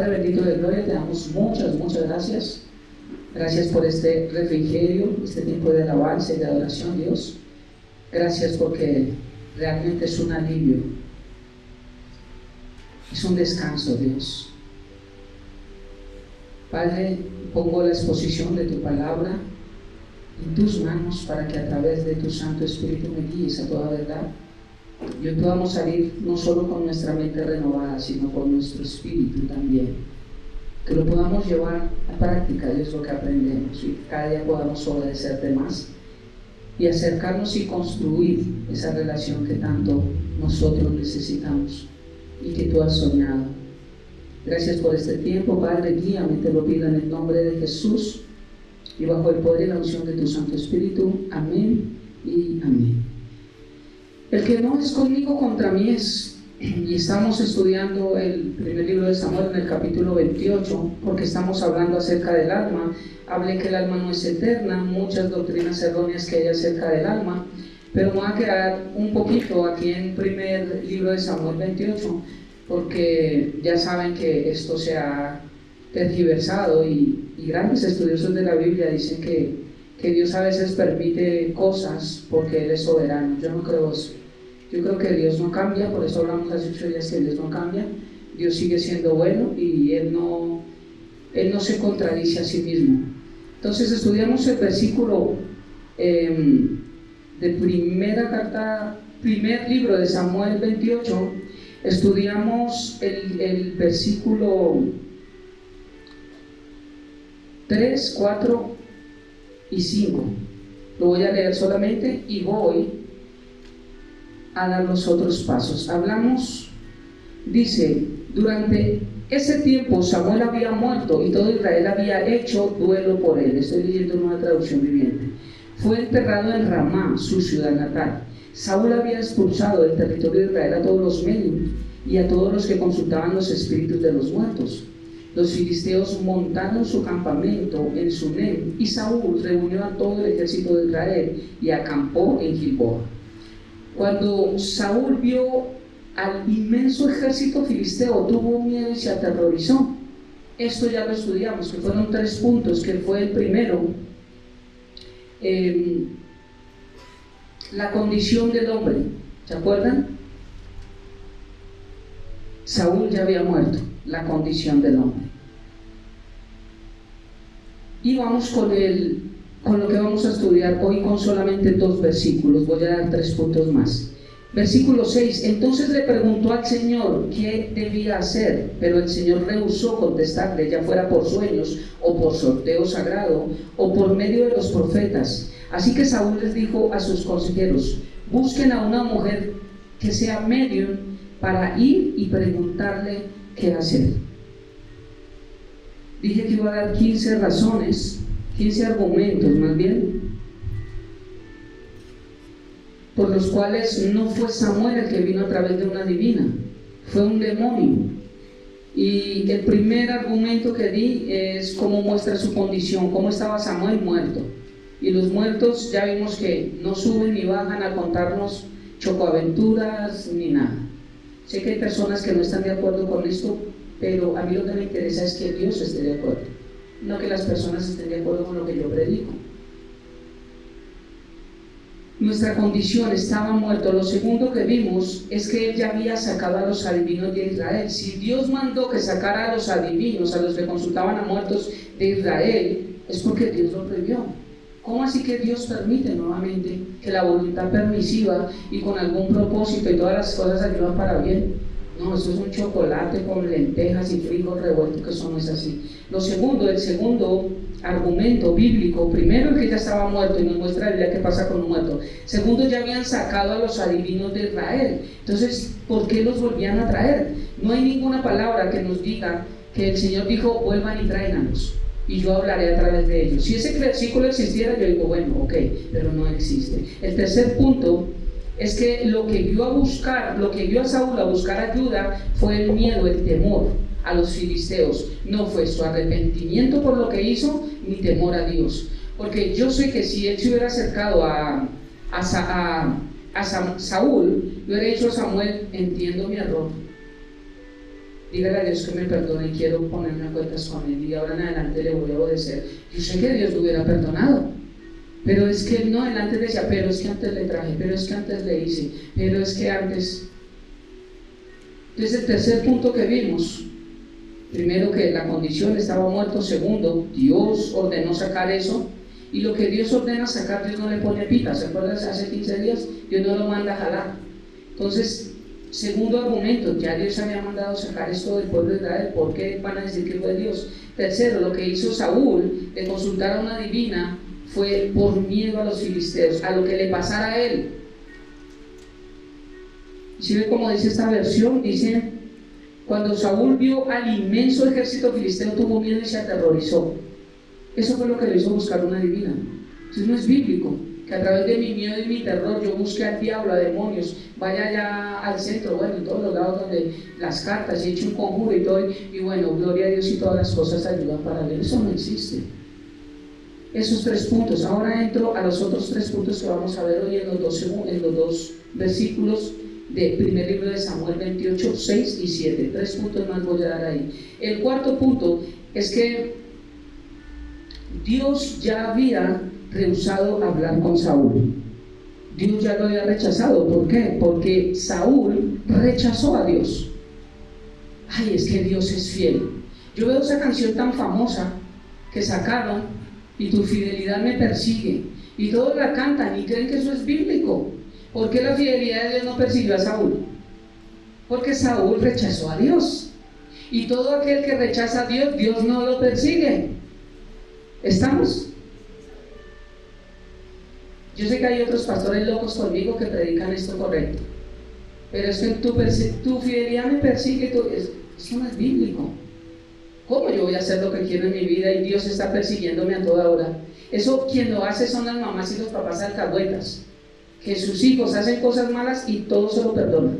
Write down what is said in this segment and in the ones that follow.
Padre bendito de gloria, te damos muchas gracias. Gracias por este refrigerio, este tiempo de alabanza y de adoración, Dios. Gracias porque realmente es un alivio, es un descanso, Dios. Padre, pongo la exposición de tu palabra en tus manos para que a través de tu Santo Espíritu me guíes a toda verdad. Y hoy podamos salir no solo con nuestra mente renovada, sino con nuestro espíritu también. Que lo podamos llevar a práctica, Dios, lo que aprendemos, y cada día podamos obedecerte más y acercarnos y construir esa relación que tanto nosotros necesitamos y que tú has soñado. Gracias por este tiempo, Padre, guíame, te lo pido en el nombre de Jesús y bajo el poder y la unción de tu Santo Espíritu. Amén y amén. El que no es conmigo, contra mí es. Y estamos estudiando el primer libro de Samuel en el capítulo 28, porque estamos hablando acerca del alma. Hablé que el alma no es eterna, muchas doctrinas erróneas que hay acerca del alma, pero me voy a quedar un poquito aquí en el primer libro de Samuel 28, porque ya saben que esto se ha tergiversado y grandes estudiosos de la Biblia dicen que Dios a veces permite cosas porque Él es soberano. Yo no creo eso. Yo creo que Dios no cambia, por eso hablamos hace 8 días que Dios no cambia. Dios sigue siendo bueno y Él no se contradice a sí mismo. Entonces estudiamos el versículo de primer libro de Samuel 28. Estudiamos el versículo 3, 4 y 5. Lo voy a leer solamente y voy a dar los otros pasos. Hablamos, dice, durante ese tiempo Samuel había muerto y todo Israel había hecho duelo por él. Estoy leyendo una traducción viviente. Fue enterrado en Ramá, su ciudad natal. Saúl había expulsado del territorio de Israel a todos los medios y a todos los que consultaban los espíritus de los muertos. Los filisteos montaron su campamento en Sunem y Saúl reunió a todo el ejército de Israel y acampó en Gilboa. Cuando Saúl vio al inmenso ejército filisteo, tuvo miedo y se aterrorizó. Esto ya lo estudiamos, que fueron 3 puntos, que fue el primero, la condición del hombre. ¿Se acuerdan? Saúl ya había muerto, la condición del hombre. Y vamos con lo que vamos a estudiar hoy con solamente 2 versículos. Voy a dar 3 puntos más. Versículo 6. Entonces le preguntó al Señor qué debía hacer, pero el Señor rehusó contestarle, ya fuera por sueños o por sorteo sagrado o por medio de los profetas. Así que Saúl les dijo a sus consejeros: busquen a una mujer que sea medium para ir y preguntarle qué hacer. Dije que iba a dar 15 razones, 15 argumentos más bien, por los cuales no fue Samuel el que vino a través de una divina, fue un demonio. Y el primer argumento que di es cómo muestra su condición, cómo estaba Samuel muerto. Y los muertos ya vimos que no suben ni bajan a contarnos chocoaventuras ni nada. Sé que hay personas que no están de acuerdo con esto, pero a mí lo que me interesa es que Dios esté de acuerdo, no que las personas estén de acuerdo con lo que yo predico. Nuestra condición, estaba muerto. Lo segundo que vimos es que Él ya había sacado a los adivinos de Israel. Si Dios mandó que sacara a los adivinos, a los que consultaban a muertos de Israel, es porque Dios lo previó. ¿Cómo así que Dios permite nuevamente que la voluntad permisiva y con algún propósito y todas las cosas ayudan para bien? No, eso es un chocolate con lentejas y frijol revueltos, que eso no es así. El segundo argumento bíblico, primero el que ya estaba muerto y nos muestra la Biblia qué pasa con un muerto. Segundo, ya habían sacado a los adivinos de Israel. Entonces, ¿por qué los volvían a traer? No hay ninguna palabra que nos diga que el Señor dijo: vuelvan y tráiganlos y yo hablaré a través de ellos. Si ese versículo existiera, yo digo, bueno, ok, pero no existe. El tercer punto es que lo que dio a Saúl a buscar ayuda fue el miedo, el temor a los filisteos. No fue su arrepentimiento por lo que hizo, ni temor a Dios. Porque yo sé que si él se hubiera acercado a Saúl, le hubiera dicho a Samuel: entiendo mi error, Dígale a Dios que me perdone y quiero ponerme a cuentas con Él y ahora en adelante le voy a obedecer. Yo sé que Dios lo hubiera perdonado, pero es que no, él antes decía, pero es que antes le traje, pero es que antes le hice, pero es que antes. Entonces el tercer punto que vimos, primero que la condición estaba muerto, segundo, Dios ordenó sacar eso, y lo que Dios ordena sacar, Dios no le pone pita. ¿Se acuerdan? Hace 15 días Dios no lo manda a jalar. Entonces, segundo argumento, ya Dios había mandado sacar esto del pueblo de Israel, ¿por qué van a decir que fue Dios? Tercero, lo que hizo Saúl de consultar a una divina fue por miedo a los filisteos, a lo que le pasara a él. Si ve como dice esta versión, dice, cuando Saúl vio al inmenso ejército filisteo tuvo miedo y se aterrorizó. Eso fue lo que le hizo buscar una divina. Entonces no es bíblico que a través de mi miedo y mi terror yo busque al diablo, a demonios, vaya allá al centro, bueno, en todos los lados donde las cartas, y eche un conjuro y todo, y bueno, gloria a Dios y todas las cosas ayudan para él. Eso no existe. Esos 3 puntos. Ahora entro a los otros 3 puntos que vamos a ver hoy en los dos versículos del primer libro de Samuel 28, 6 y 7. 3 puntos más voy a dar ahí. El cuarto punto es que Dios ya había rehusado hablar con Saúl. Dios ya lo había rechazado. ¿Por qué? Porque Saúl rechazó a Dios. Ay, es que Dios es fiel. Yo veo esa canción tan famosa que sacaron, y tu fidelidad me persigue, y todos la cantan y creen que eso es bíblico. ¿Por qué la fidelidad de Dios no persiguió a Saúl? Porque Saúl rechazó a Dios, y todo aquel que rechaza a Dios, Dios no lo persigue. ¿Estamos? Yo sé que hay otros pastores locos conmigo que predican esto correcto, pero es que tu fidelidad me persigue. Eso no es bíblico. ¿Cómo yo voy a hacer lo que quiero en mi vida y Dios está persiguiéndome a toda hora? Eso quien lo hace son las mamás y los papás alcahuetas, que sus hijos hacen cosas malas y todos se lo perdonan.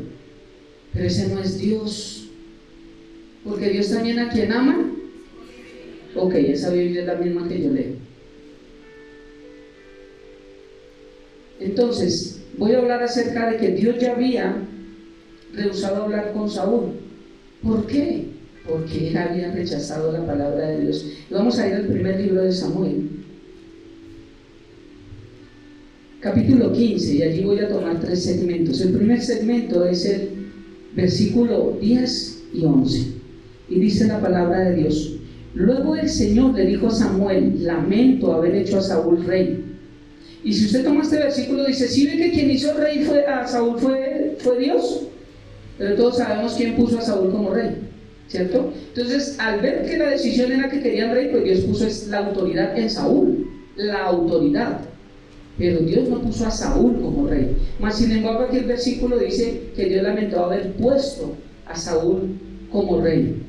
Pero ese no es Dios, porque Dios también a quien ama. Ok, esa Biblia es la misma que yo leo. Entonces, voy a hablar acerca de que Dios ya había rehusado hablar con Saúl. ¿Por qué? Porque él había rechazado la palabra de Dios. Y vamos a ir al primer libro de Samuel, capítulo 15, y allí voy a tomar 3 segmentos. El primer segmento es el versículo 10 y 11, y dice la palabra de Dios: luego el Señor le dijo a Samuel, lamento haber hecho a Saúl rey. Y si usted toma este versículo, dice, ¿sí ve que quien hizo rey a Saúl fue Dios? Pero todos sabemos quién puso a Saúl como rey, ¿cierto? Entonces, al ver que la decisión era que querían rey, pues Dios puso la autoridad en Saúl, la autoridad. Pero Dios no puso a Saúl como rey. Mas sin embargo, aquí el versículo dice que Dios lamentó haber puesto a Saúl como rey.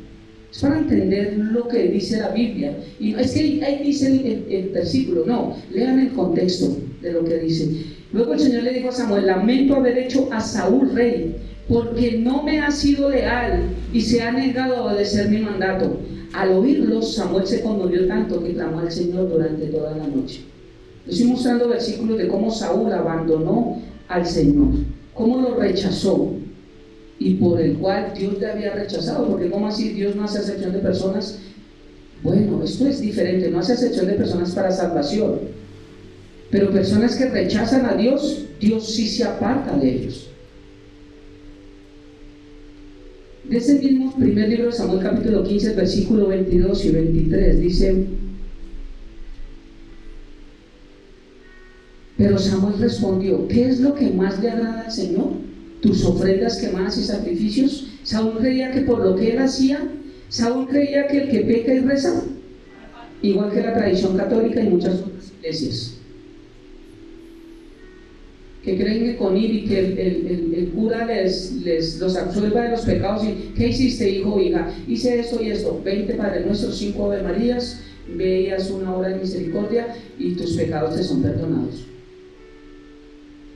Es para entender lo que dice la Biblia. Y no es que ahí dice el versículo, no, lean el contexto de lo que dice. Luego el Señor le dijo a Samuel, lamento haber hecho a Saúl rey, porque no me ha sido leal y se ha negado a obedecer mi mandato. Al oírlo, Samuel se conmovió tanto que clamó al Señor durante toda la noche. Estoy mostrando versículos de cómo Saúl abandonó al Señor, cómo lo rechazó, y por el cual Dios le había rechazado. Porque ¿cómo así? Dios no hace acepción de personas. Bueno, esto es diferente, no hace acepción de personas para salvación, pero personas que rechazan a Dios, Dios sí se aparta de ellos. De ese mismo primer libro de Samuel, capítulo 15, versículo 22 y 23, dice: pero Samuel respondió, ¿qué es lo que más le agrada al Señor? ¿Tus ofrendas quemadas y sacrificios? Saúl creía que por lo que él hacía, Saúl creía que el que peca y reza, igual que la tradición católica y muchas otras iglesias, que creen que con ir y que el cura los absuelva de los pecados. Y ¿qué hiciste, hijo o hija? Hice esto y esto, 20 Padre Nuestro, 5 Ave Marías, veías una obra de misericordia y tus pecados te son perdonados.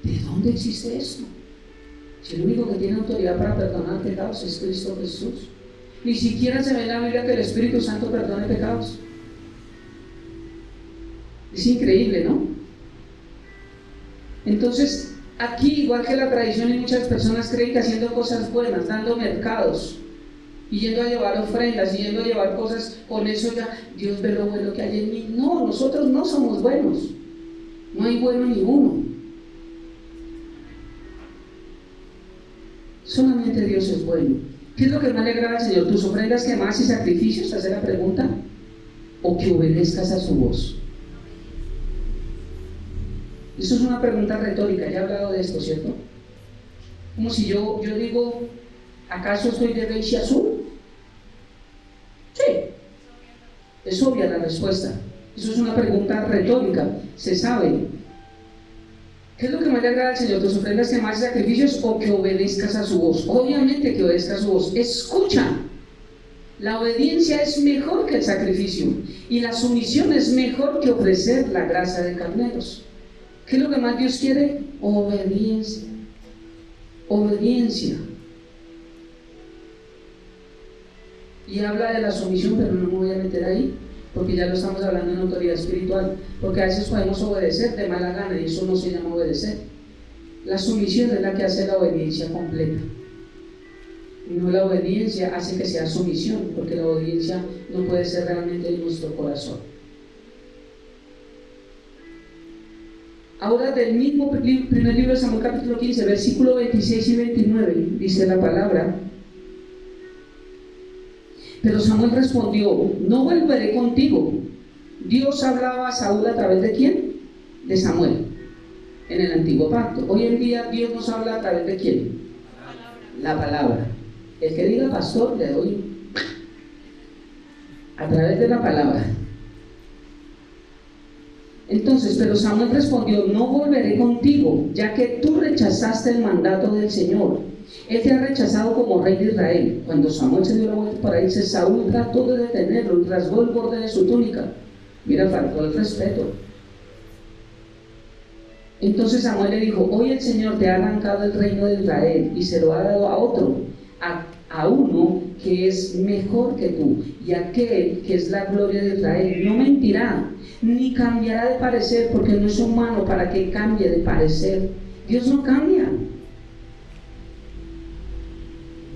¿De dónde existe esto? Si el único que tiene autoridad para perdonar pecados es Cristo Jesús. Ni siquiera se ve en la Biblia que el Espíritu Santo perdone pecados. Es increíble, ¿no? Entonces, aquí, igual que la tradición, y muchas personas creen que haciendo cosas buenas, dando mercados, y yendo a llevar ofrendas, y yendo a llevar cosas, con eso ya Dios ve lo bueno que hay en mí. No, nosotros no somos buenos, no hay bueno ninguno. Solamente Dios es bueno. ¿Qué es lo que más le agrada al Señor? ¿Tus ofrendas que más y sacrificios? Hace la pregunta. ¿O que obedezcas a su voz? Eso es una pregunta retórica, ya he hablado de esto, ¿cierto? Como si yo digo, ¿acaso soy de beige y azul? Sí, es obvia la respuesta. Eso es una pregunta retórica, se sabe. ¿Qué es lo que más le agrada al Señor? ¿Tus ofrendas que más sacrificios o que obedezcas a su voz? Obviamente que obedezcas a su voz. Escucha. La obediencia es mejor que el sacrificio y la sumisión es mejor que ofrecer la grasa de carneros. ¿Qué es lo que más Dios quiere? Obediencia. Obediencia. Y habla de la sumisión, pero no me voy a meter ahí, porque ya lo estamos hablando en autoridad espiritual, porque a veces podemos obedecer de mala gana y eso no se llama obedecer. La sumisión es la que hace la obediencia completa. No, la obediencia hace que sea sumisión, porque la obediencia no puede ser realmente en nuestro corazón. Ahora del mismo primer libro de Samuel capítulo 15, versículo 26 y 29, dice la palabra: pero Samuel respondió, no volveré contigo. Dios hablaba a Saúl a través de ¿quién? De Samuel, en el antiguo pacto. Hoy en día Dios nos habla a través de ¿quién? La palabra. El que diga pastor, le doy a través de la palabra. Entonces, pero Samuel respondió, no volveré contigo, ya que tú rechazaste el mandato del Señor. Él te ha rechazado como rey de Israel. Cuando Samuel se dio la vuelta para irse, Saúl trató de detenerlo y rasgó el borde de su túnica. Mira, faltó el respeto. Entonces Samuel le dijo, hoy el Señor te ha arrancado el reino de Israel y se lo ha dado a otro, a uno que es mejor que tú, y aquel que es la gloria de Israel no mentirá, ni cambiará de parecer, porque no es humano para que cambie de parecer. Dios no cambia.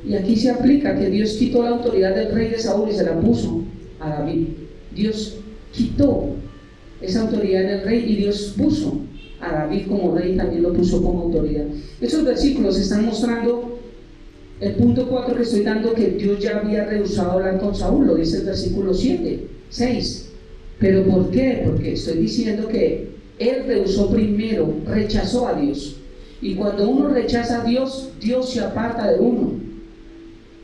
Y aquí se aplica que Dios quitó la autoridad del rey de Saúl y se la puso a David. Dios quitó esa autoridad del rey y Dios puso a David como rey y también lo puso como autoridad. Esos versículos están mostrando el punto 4 que estoy dando, que Dios ya había rehusado hablar con Saúl. Lo dice el versículo 6. ¿Pero por qué? Porque estoy diciendo que él rehusó primero, rechazó a Dios. Y cuando uno rechaza a Dios, Dios se aparta de uno.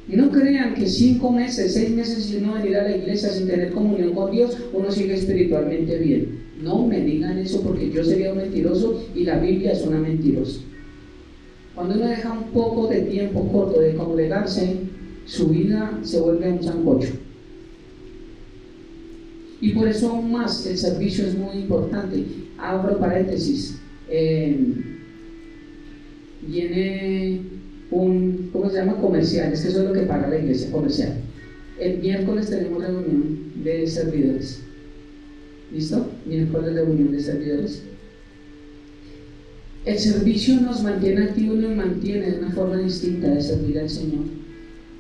Y no crean que 5 meses, 6 meses sin no venir a la iglesia, sin tener comunión con Dios, uno sigue espiritualmente bien. No me digan eso, porque yo sería un mentiroso y la Biblia es una mentirosa. Cuando uno deja un poco de tiempo corto de congregarse, su vida se vuelve un sancocho. Y por eso aún más el servicio es muy importante. Abro paréntesis. Viene un, ¿cómo se llama? Comercial. Es que eso es lo que paga la iglesia, comercial. El miércoles tenemos reunión de servidores. ¿Listo? Miércoles reunión de servidores. El servicio nos mantiene activos y nos mantiene de una forma distinta de servir al Señor.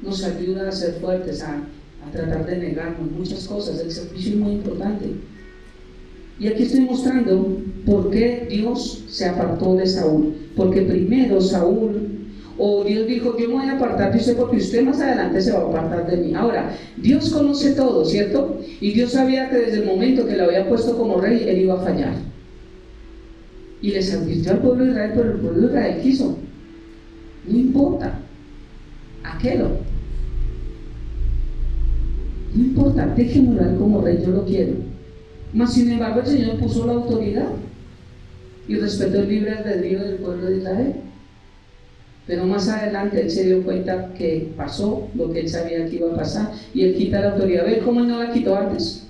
Nos ayuda a ser fuertes, a tratar de negarnos muchas cosas. El servicio es muy importante. Y aquí estoy mostrando por qué Dios se apartó de Saúl. Porque primero Saúl, o Dios dijo, yo me voy a apartar de usted porque usted más adelante se va a apartar de mí. Ahora, Dios conoce todo, ¿cierto? Y Dios sabía que desde el momento que lo había puesto como rey, él iba a fallar. Y les advirtió al pueblo de Israel, pero el pueblo de Israel quiso. No importa. Aquello. No importa, déjenme orar como rey, yo lo quiero. Mas sin embargo el Señor puso la autoridad y respetó el libre albedrío del pueblo de Israel. Pero más adelante él se dio cuenta que pasó lo que él sabía que iba a pasar y él quita la autoridad. ¿Ven cómo él no la quitó antes?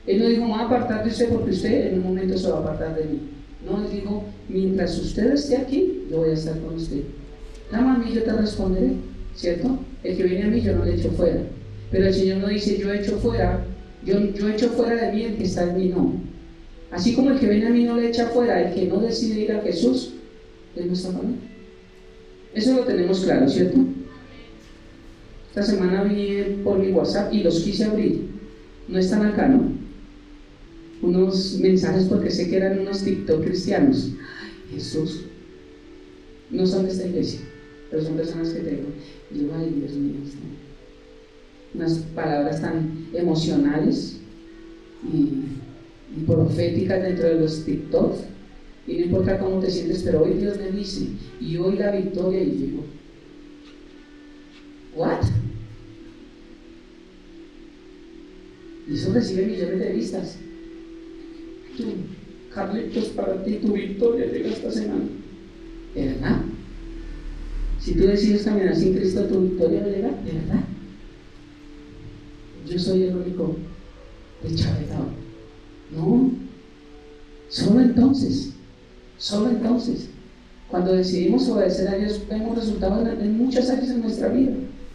Él no dijo, me voy a apartar de usted porque usted en un momento se va a apartar de mí. No, él dijo, mientras usted esté aquí, yo voy a estar con usted. Clama a mí, yo te responderé, ¿cierto? El que viene a mí, yo no le echo fuera. Pero el Señor no dice, yo echo fuera de mí, el que está en mí no. Así como el que viene a mí no le echa fuera, el que no decide ir a Jesús, él no está con él. Eso lo tenemos claro, ¿cierto? Esta semana vi por mi WhatsApp y los quise abrir. No están acá, ¿no? Unos mensajes porque sé que eran unos TikTok cristianos. Jesús, no son de esta iglesia, pero son personas que tengo. Y yo, ay, Dios mío, unas palabras tan emocionales y proféticas dentro de los TikTok. Y no importa cómo te sientes, pero hoy Dios me dice, y hoy la victoria, y digo, ¿what? Y eso recibe millones de vistas. Tú, Carlitos, para ti tu victoria llega esta semana. ¿De verdad? Si tú decides caminar sin Cristo, tu victoria va a llegar. ¿De verdad? Yo soy el único deschavetado. No. Solo entonces. Cuando decidimos obedecer a Dios, vemos resultados en muchas áreas de nuestra vida.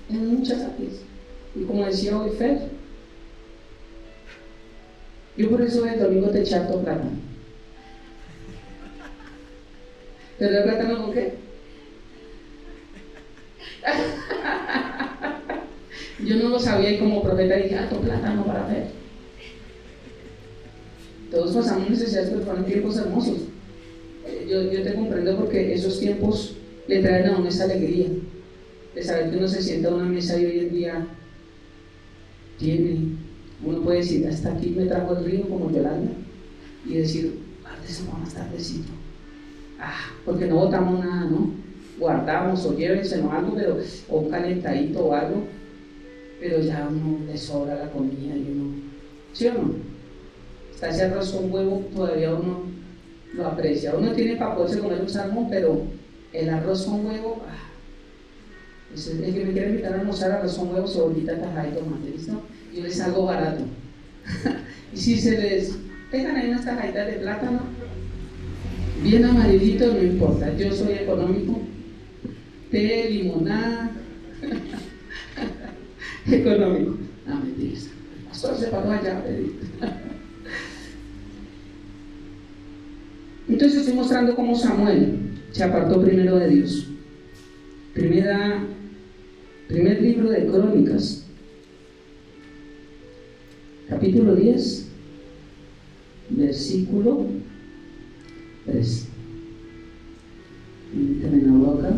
En muchas áreas. Y como decía hoy Fer, yo por eso el domingo te eché harto plátano. ¿Pero el plátano con qué? Yo no lo sabía y como profeta dije, harto plátano para Fer. Todos pasamos necesidades, pero fueron tiempos hermosos. Yo te comprendo porque esos tiempos le traen a uno esa alegría de saber que uno se sienta a una mesa y hoy en día uno puede decir, hasta aquí me trajo el río como Yolanda y decir, guárdese más tardecito, porque no botamos nada, ¿no? Guardamos o llévensenos algo, o un calentadito o algo, pero ya uno le sobra la comida y uno, ¿sí o no? Está ese arroz con huevo, todavía uno lo aprecia. Uno tiene para poderse comer un salmón, pero el arroz con huevo, el que me quiere invitar a almorzar arroz con huevo, cebollita, tajada y tomate, ¿listo? Yo les hago barato. Y si se les dejan ahí unas tajaditas de plátano, bien amarillito, no importa, yo soy económico. Té, limonada, económico. No, mentiras. El pastor se paró allá, Entonces estoy mostrando cómo Samuel se apartó primero de Dios. Primer libro de Crónicas, capítulo 10, versículo 3. Terminado acá.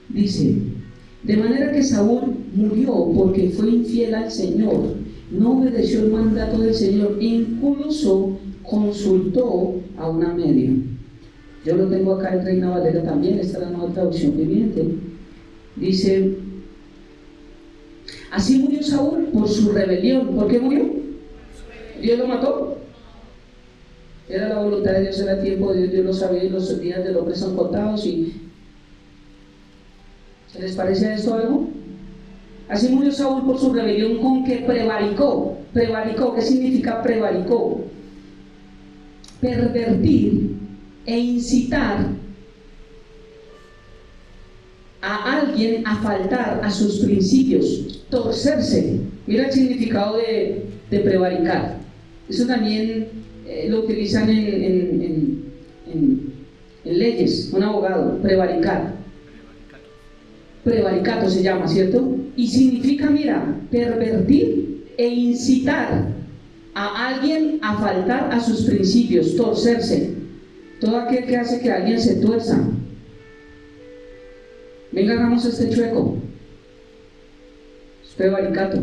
Dice, de manera que Saúl murió porque fue infiel al Señor, no obedeció el mandato del Señor, incluso consultó a una media. Yo lo tengo acá en Reina Valera también, esta es la nueva traducción viviente. Dice, así murió Saúl por su rebelión. ¿Por qué murió? Dios lo mató. Era la voluntad de Dios, era tiempo de Dios, Dios lo sabía y los días del hombre son contados. Y ¿se les parece a esto algo? Así murió Saúl por su rebelión con que prevaricó. ¿Prevaricó? ¿Qué significa prevaricó? Pervertir e incitar a alguien a faltar a sus principios, torcerse. Mira el significado de prevaricar. Eso también lo utilizan en leyes, un abogado, prevaricar. Prevaricato se llama, ¿cierto? Y significa, mira, pervertir e incitar a alguien a faltar a sus principios, torcerse. Todo aquel que hace que alguien se tuerza. Venga, hagamos este chueco. Es prevaricato.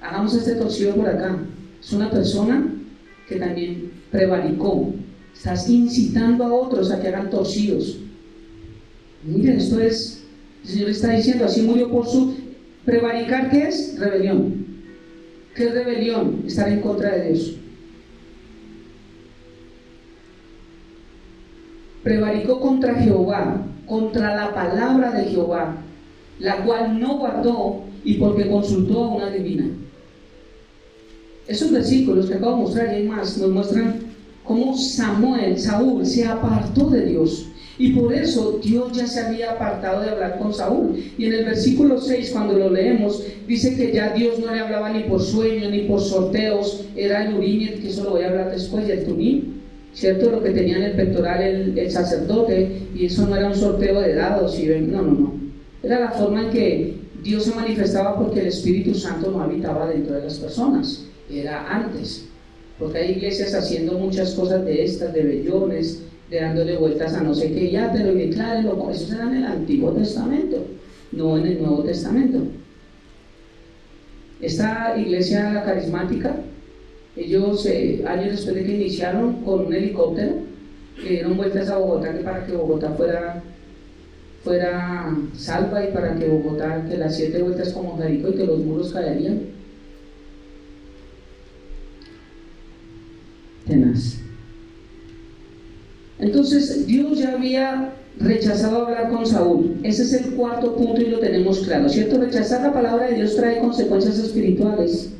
Hagamos este torcido por acá. Es una persona que también prevaricó. Estás incitando a otros a que hagan torcidos. Miren, esto es, el Señor está diciendo, así murió por su prevaricar. ¿Qué es? Rebelión. ¿Qué es rebelión? Estar en contra de Dios. Prevaricó contra Jehová, contra la palabra de Jehová, la cual no guardó y porque consultó a una divina. Esos versículos que acabo de mostrar y hay más, nos muestran cómo Saúl se apartó de Dios. Y por eso Dios ya se había apartado de hablar con Saúl. Y en el versículo 6, cuando lo leemos, dice que ya Dios no le hablaba ni por sueño, ni por sorteos. Era el Urim, que eso lo voy a hablar después, y el Tumim, ¿cierto? Lo que tenía en el pectoral el sacerdote, y eso no era un sorteo de dados. No. Era la forma en que Dios se manifestaba, porque el Espíritu Santo no habitaba dentro de las personas. Era antes. Porque hay iglesias haciendo muchas cosas de estas, de vellones, de dándole vueltas a no sé qué, ya te lo declaro, eso será en el Antiguo Testamento, no en el Nuevo Testamento. Esta iglesia, la carismática, ellos años después de que iniciaron con un helicóptero, le dieron vueltas a Bogotá, que para que Bogotá fuera salva, y para que Bogotá, que las 7 vueltas como Jericó y que los muros caerían. Tenaz. Entonces Dios ya había rechazado hablar con Saúl. Ese es el cuarto punto y lo tenemos claro, ¿cierto? Rechazar la palabra de Dios trae consecuencias espirituales,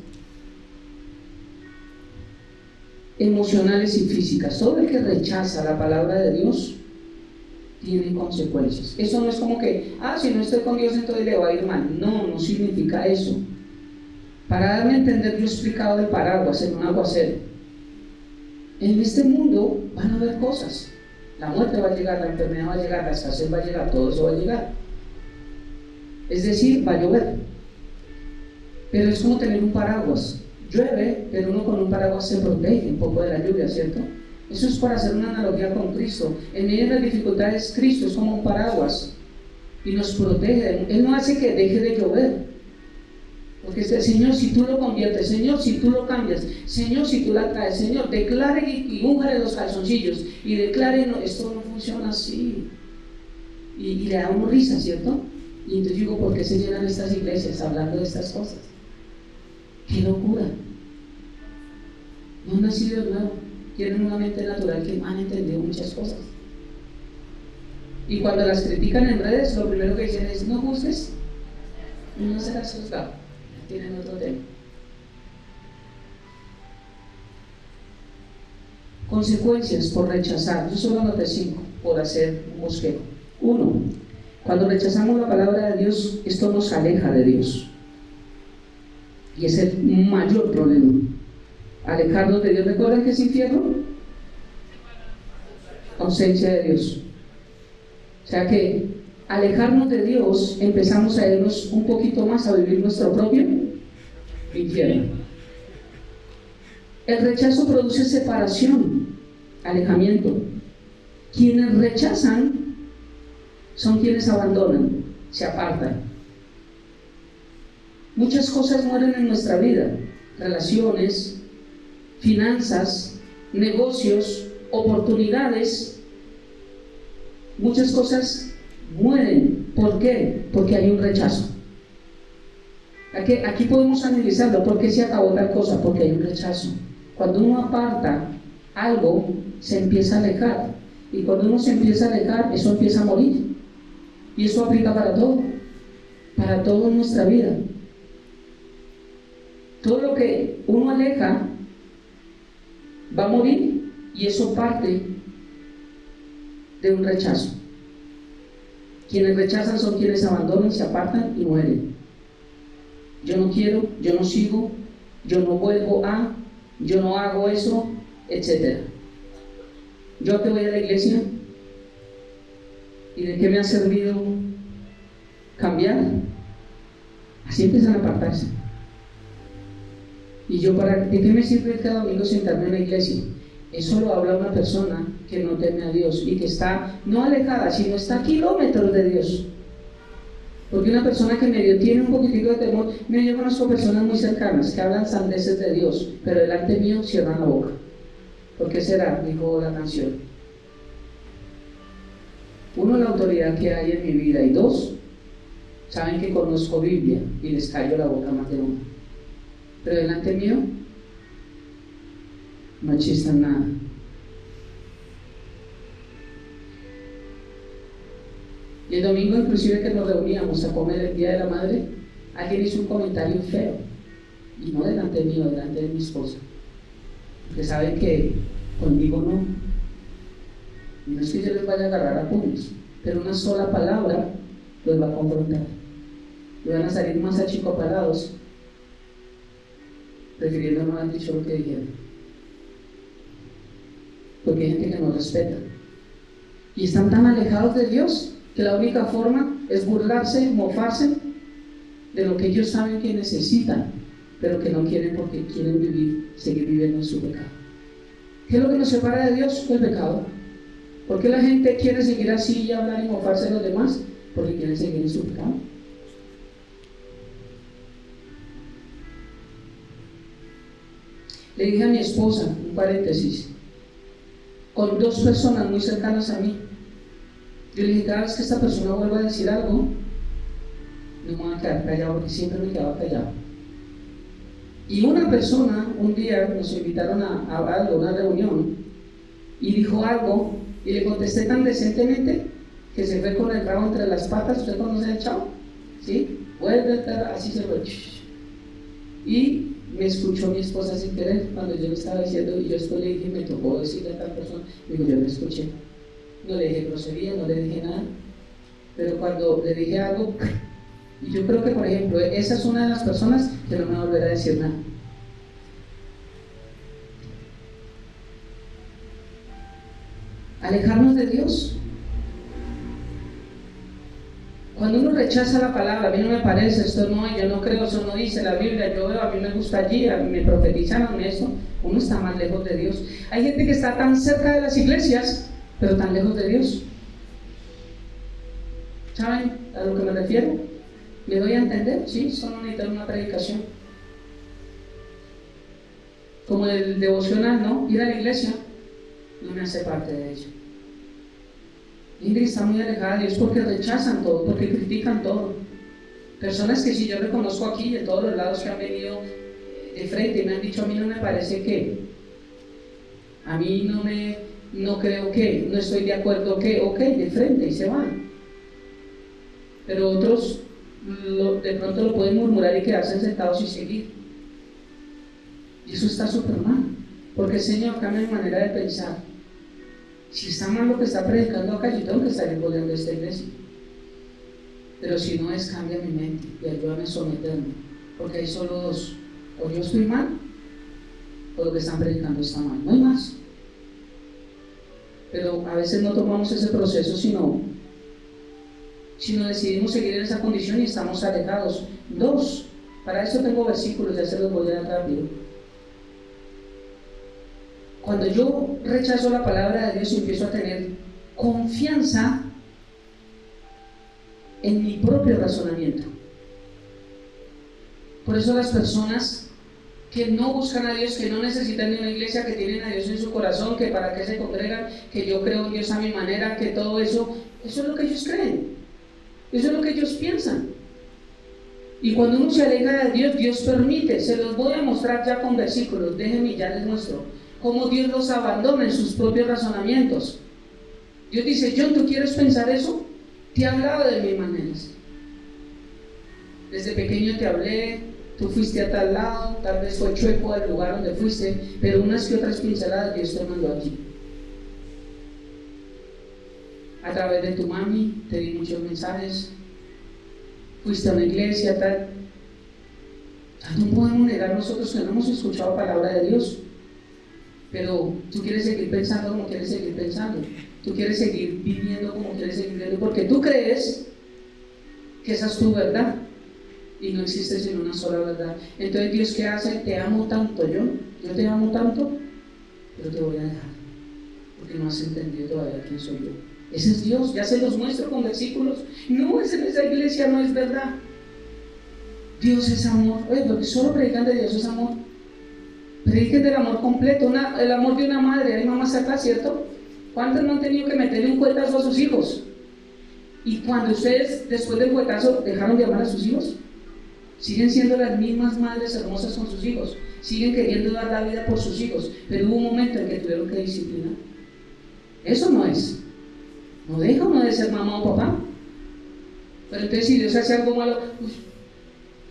emocionales y físicas. Todo el que rechaza la palabra de Dios tiene consecuencias. Eso no es como que, si no estoy con Dios entonces le va a ir mal. No significa eso. Para darme a entender, yo he explicado el paraguas en un aguacero. En este mundo van a haber cosas. La muerte va a llegar, la enfermedad va a llegar, la escasez va a llegar, todo eso va a llegar. Es decir, va a llover. Pero es como tener un paraguas. Llueve, pero uno con un paraguas se protege un poco de la lluvia, ¿cierto? Eso es para hacer una analogía con Cristo. En medio de las dificultades, Cristo es como un paraguas y nos protege. Él no hace que deje de llover. Porque Señor, si tú lo conviertes, Señor, si tú lo cambias, Señor, si tú la traes, Señor, declare y úngale los calzoncillos y declare, no, esto no funciona así. Y le da uno risa, ¿cierto? Y entonces digo, ¿por qué se llenan estas iglesias hablando de estas cosas? ¡Qué locura! No han nacido de nuevo, tienen una mente natural que han entendido muchas cosas. Y cuando las critican en redes, lo primero que dicen es, no juzgues, no serás juzgado. Tienen otro tema. Consecuencias por rechazar. Yo solo anoté 5 por hacer un bosquejo. 1. Cuando rechazamos la palabra de Dios, esto nos aleja de Dios. Y es el mayor problema. Alejarnos de Dios. ¿Recuerdan qué es infierno? Ausencia de Dios. O sea que alejarnos de Dios, empezamos a irnos un poquito más a vivir nuestro propio infierno. El rechazo produce separación, alejamiento. Quienes rechazan son quienes abandonan, se apartan. Muchas cosas mueren en nuestra vida: relaciones, finanzas, negocios, oportunidades. Muchas cosas mueren. ¿Por qué? Porque hay un rechazo. Aquí podemos analizarlo. ¿Por qué se acabó tal cosa? Porque hay un rechazo. Cuando uno aparta algo, se empieza a alejar. Y cuando uno se empieza a alejar, eso empieza a morir. Y eso aplica para todo en nuestra vida. Todo lo que uno aleja va a morir, y eso parte de un rechazo. Quienes rechazan son quienes abandonan, se apartan y mueren. Yo no quiero, yo no sigo, yo no vuelvo a, yo no hago eso, etc. Yo a qué voy a la iglesia, y de qué me ha servido cambiar. Así empiezan a apartarse. Y yo, ¿de qué me sirve cada domingo sentarme en la iglesia? Eso lo habla una persona que no teme a Dios y que está no alejada, sino está a kilómetros de Dios. Porque una persona que medio tiene un poquitico de temor, yo conozco personas muy cercanas que hablan sandeces de Dios, pero delante mío cierran la boca. ¿Por qué será? Dijo la canción. 1, la autoridad que hay en mi vida, y 2, saben que conozco Biblia y les callo la boca más de uno. Pero delante mío no chistan nada. Y el domingo, inclusive, que nos reuníamos a comer el Día de la Madre, alguien hizo un comentario feo, y no delante mío, delante de mi esposa, porque saben que conmigo no. Y no es que yo les vaya a agarrar a puños, pero una sola palabra los va a confrontar. Y van a salir más achicopalados, prefiriendo no haber dicho lo que dijeron. Porque hay gente que no respeta. Y están tan alejados de Dios que la única forma es burlarse, mofarse de lo que ellos saben que necesitan, pero que no quieren porque quieren seguir viviendo en su pecado. ¿Qué es lo que nos separa de Dios? El pecado. ¿Por qué la gente quiere seguir así y hablar y mofarse de los demás? Porque quieren seguir en su pecado. Le dije a mi esposa, un paréntesis, con 2 personas muy cercanas a mí. Yo le dije, cada vez que esta persona vuelva a decir algo, no me voy a quedar callado, porque siempre me quedaba callado. Y una persona, un día nos invitaron a algo, una reunión, y dijo algo, y le contesté tan decentemente que se fue con el rabo entre las patas. ¿Usted conoce al chavo? ¿Sí? Vuelve, así se fue. Y me escuchó mi esposa sin querer cuando yo le estaba diciendo, y yo esto le dije, me tocó decirle a tal persona. Digo, yo le escuché. No le dije grosería, no le dije nada, pero cuando le dije algo, y yo creo que, por ejemplo, esa es una de las personas que no me va a volver a decir nada. Alejarnos de Dios. Cuando uno rechaza la palabra, a mí no me parece, esto no, yo no creo, eso no dice la Biblia, yo veo, a mí me gusta allí, a mí me profetizaron eso, uno está más lejos de Dios. Hay gente que está tan cerca de las iglesias, pero tan lejos de Dios. ¿Saben a lo que me refiero? ¿Me doy a entender? Sí, esto no necesita una predicación. Como el devocional, ¿no? Ir a la iglesia no me hace parte de ello. Ingrid está muy alejada de Dios porque rechazan todo, porque critican todo. Personas que si yo reconozco aquí de todos los lados que han venido de frente y me han dicho, a mí no me parece que, a mí no creo que, no estoy de acuerdo que, ok, de frente y se van. Pero otros de pronto lo pueden murmurar y quedarse sentados y seguir. Y eso está súper mal, porque el Señor cambia mi manera de pensar. Si está mal lo que está predicando acá, yo tengo que estar envolviendo esta iglesia. Pero si no es, cambia mi mente y ayúdame a someterme, porque hay solo 2: o yo estoy mal, o lo que están predicando está mal, no hay más. Pero a veces no tomamos ese proceso, sino decidimos seguir en esa condición y estamos alejados. 2, para eso tengo versículos, ya se los voy a dar rápido. Cuando yo rechazo la palabra de Dios y empiezo a tener confianza en mi propio razonamiento. Por eso las personas que no buscan a Dios, que no necesitan de una iglesia, que tienen a Dios en su corazón, que para qué se congregan, que yo creo en Dios a mi manera, que todo eso es lo que ellos creen, eso es lo que ellos piensan. Y cuando uno se aleja de Dios, Dios permite, se los voy a mostrar ya con versículos, déjenme ya les muestro cómo Dios los abandona en sus propios razonamientos. Dios dice, John, ¿tú quieres pensar eso? Te he hablado de mis maneras. Desde pequeño te hablé, tú fuiste a tal lado, tal vez fue chueco el lugar donde fuiste, pero unas que otras pinceladas Dios te mandó aquí. A través de tu mami te di muchos mensajes, fuiste a una iglesia, tal. No podemos negar nosotros que no hemos escuchado palabra de Dios. Pero tú quieres seguir pensando como quieres seguir pensando, tú quieres seguir viviendo como quieres seguir viviendo, porque tú crees que esa es tu verdad y no existe sino una sola verdad. Entonces Dios, ¿qué hace? Te amo tanto, yo te amo tanto, pero te voy a dejar porque no has entendido todavía quién soy yo. Ese es Dios, ya se los muestro con versículos. No, esa iglesia no es verdad. Dios es amor. Oye, lo que solo predican de Dios es amor. Prediquen del amor completo, el amor de una madre. Hay mamás acá, ¿cierto? ¿Cuántas no han tenido que meterle un cuetazo a sus hijos? Y cuando ustedes, después del cuetazo, dejaron de amar a sus hijos, siguen siendo las mismas madres hermosas con sus hijos, siguen queriendo dar la vida por sus hijos, pero hubo un momento en que tuvieron que disciplinar. Eso no es. No deja uno de ser mamá o papá. Pero entonces, si Dios hace algo malo,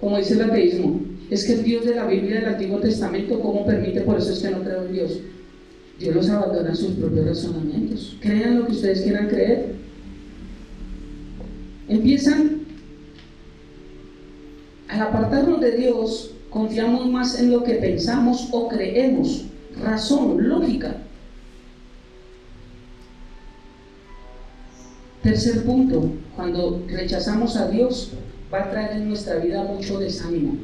como dice el ateísmo, es que el Dios de la Biblia del Antiguo Testamento, ¿cómo permite? Por eso es que no creo en Dios. Dios los abandona en sus propios razonamientos. Crean lo que ustedes quieran creer. Empiezan, al apartarnos de Dios, confiamos más en lo que pensamos o creemos. Razón, lógica. Tercer punto, cuando rechazamos a Dios, va a traer en nuestra vida mucho desánimo.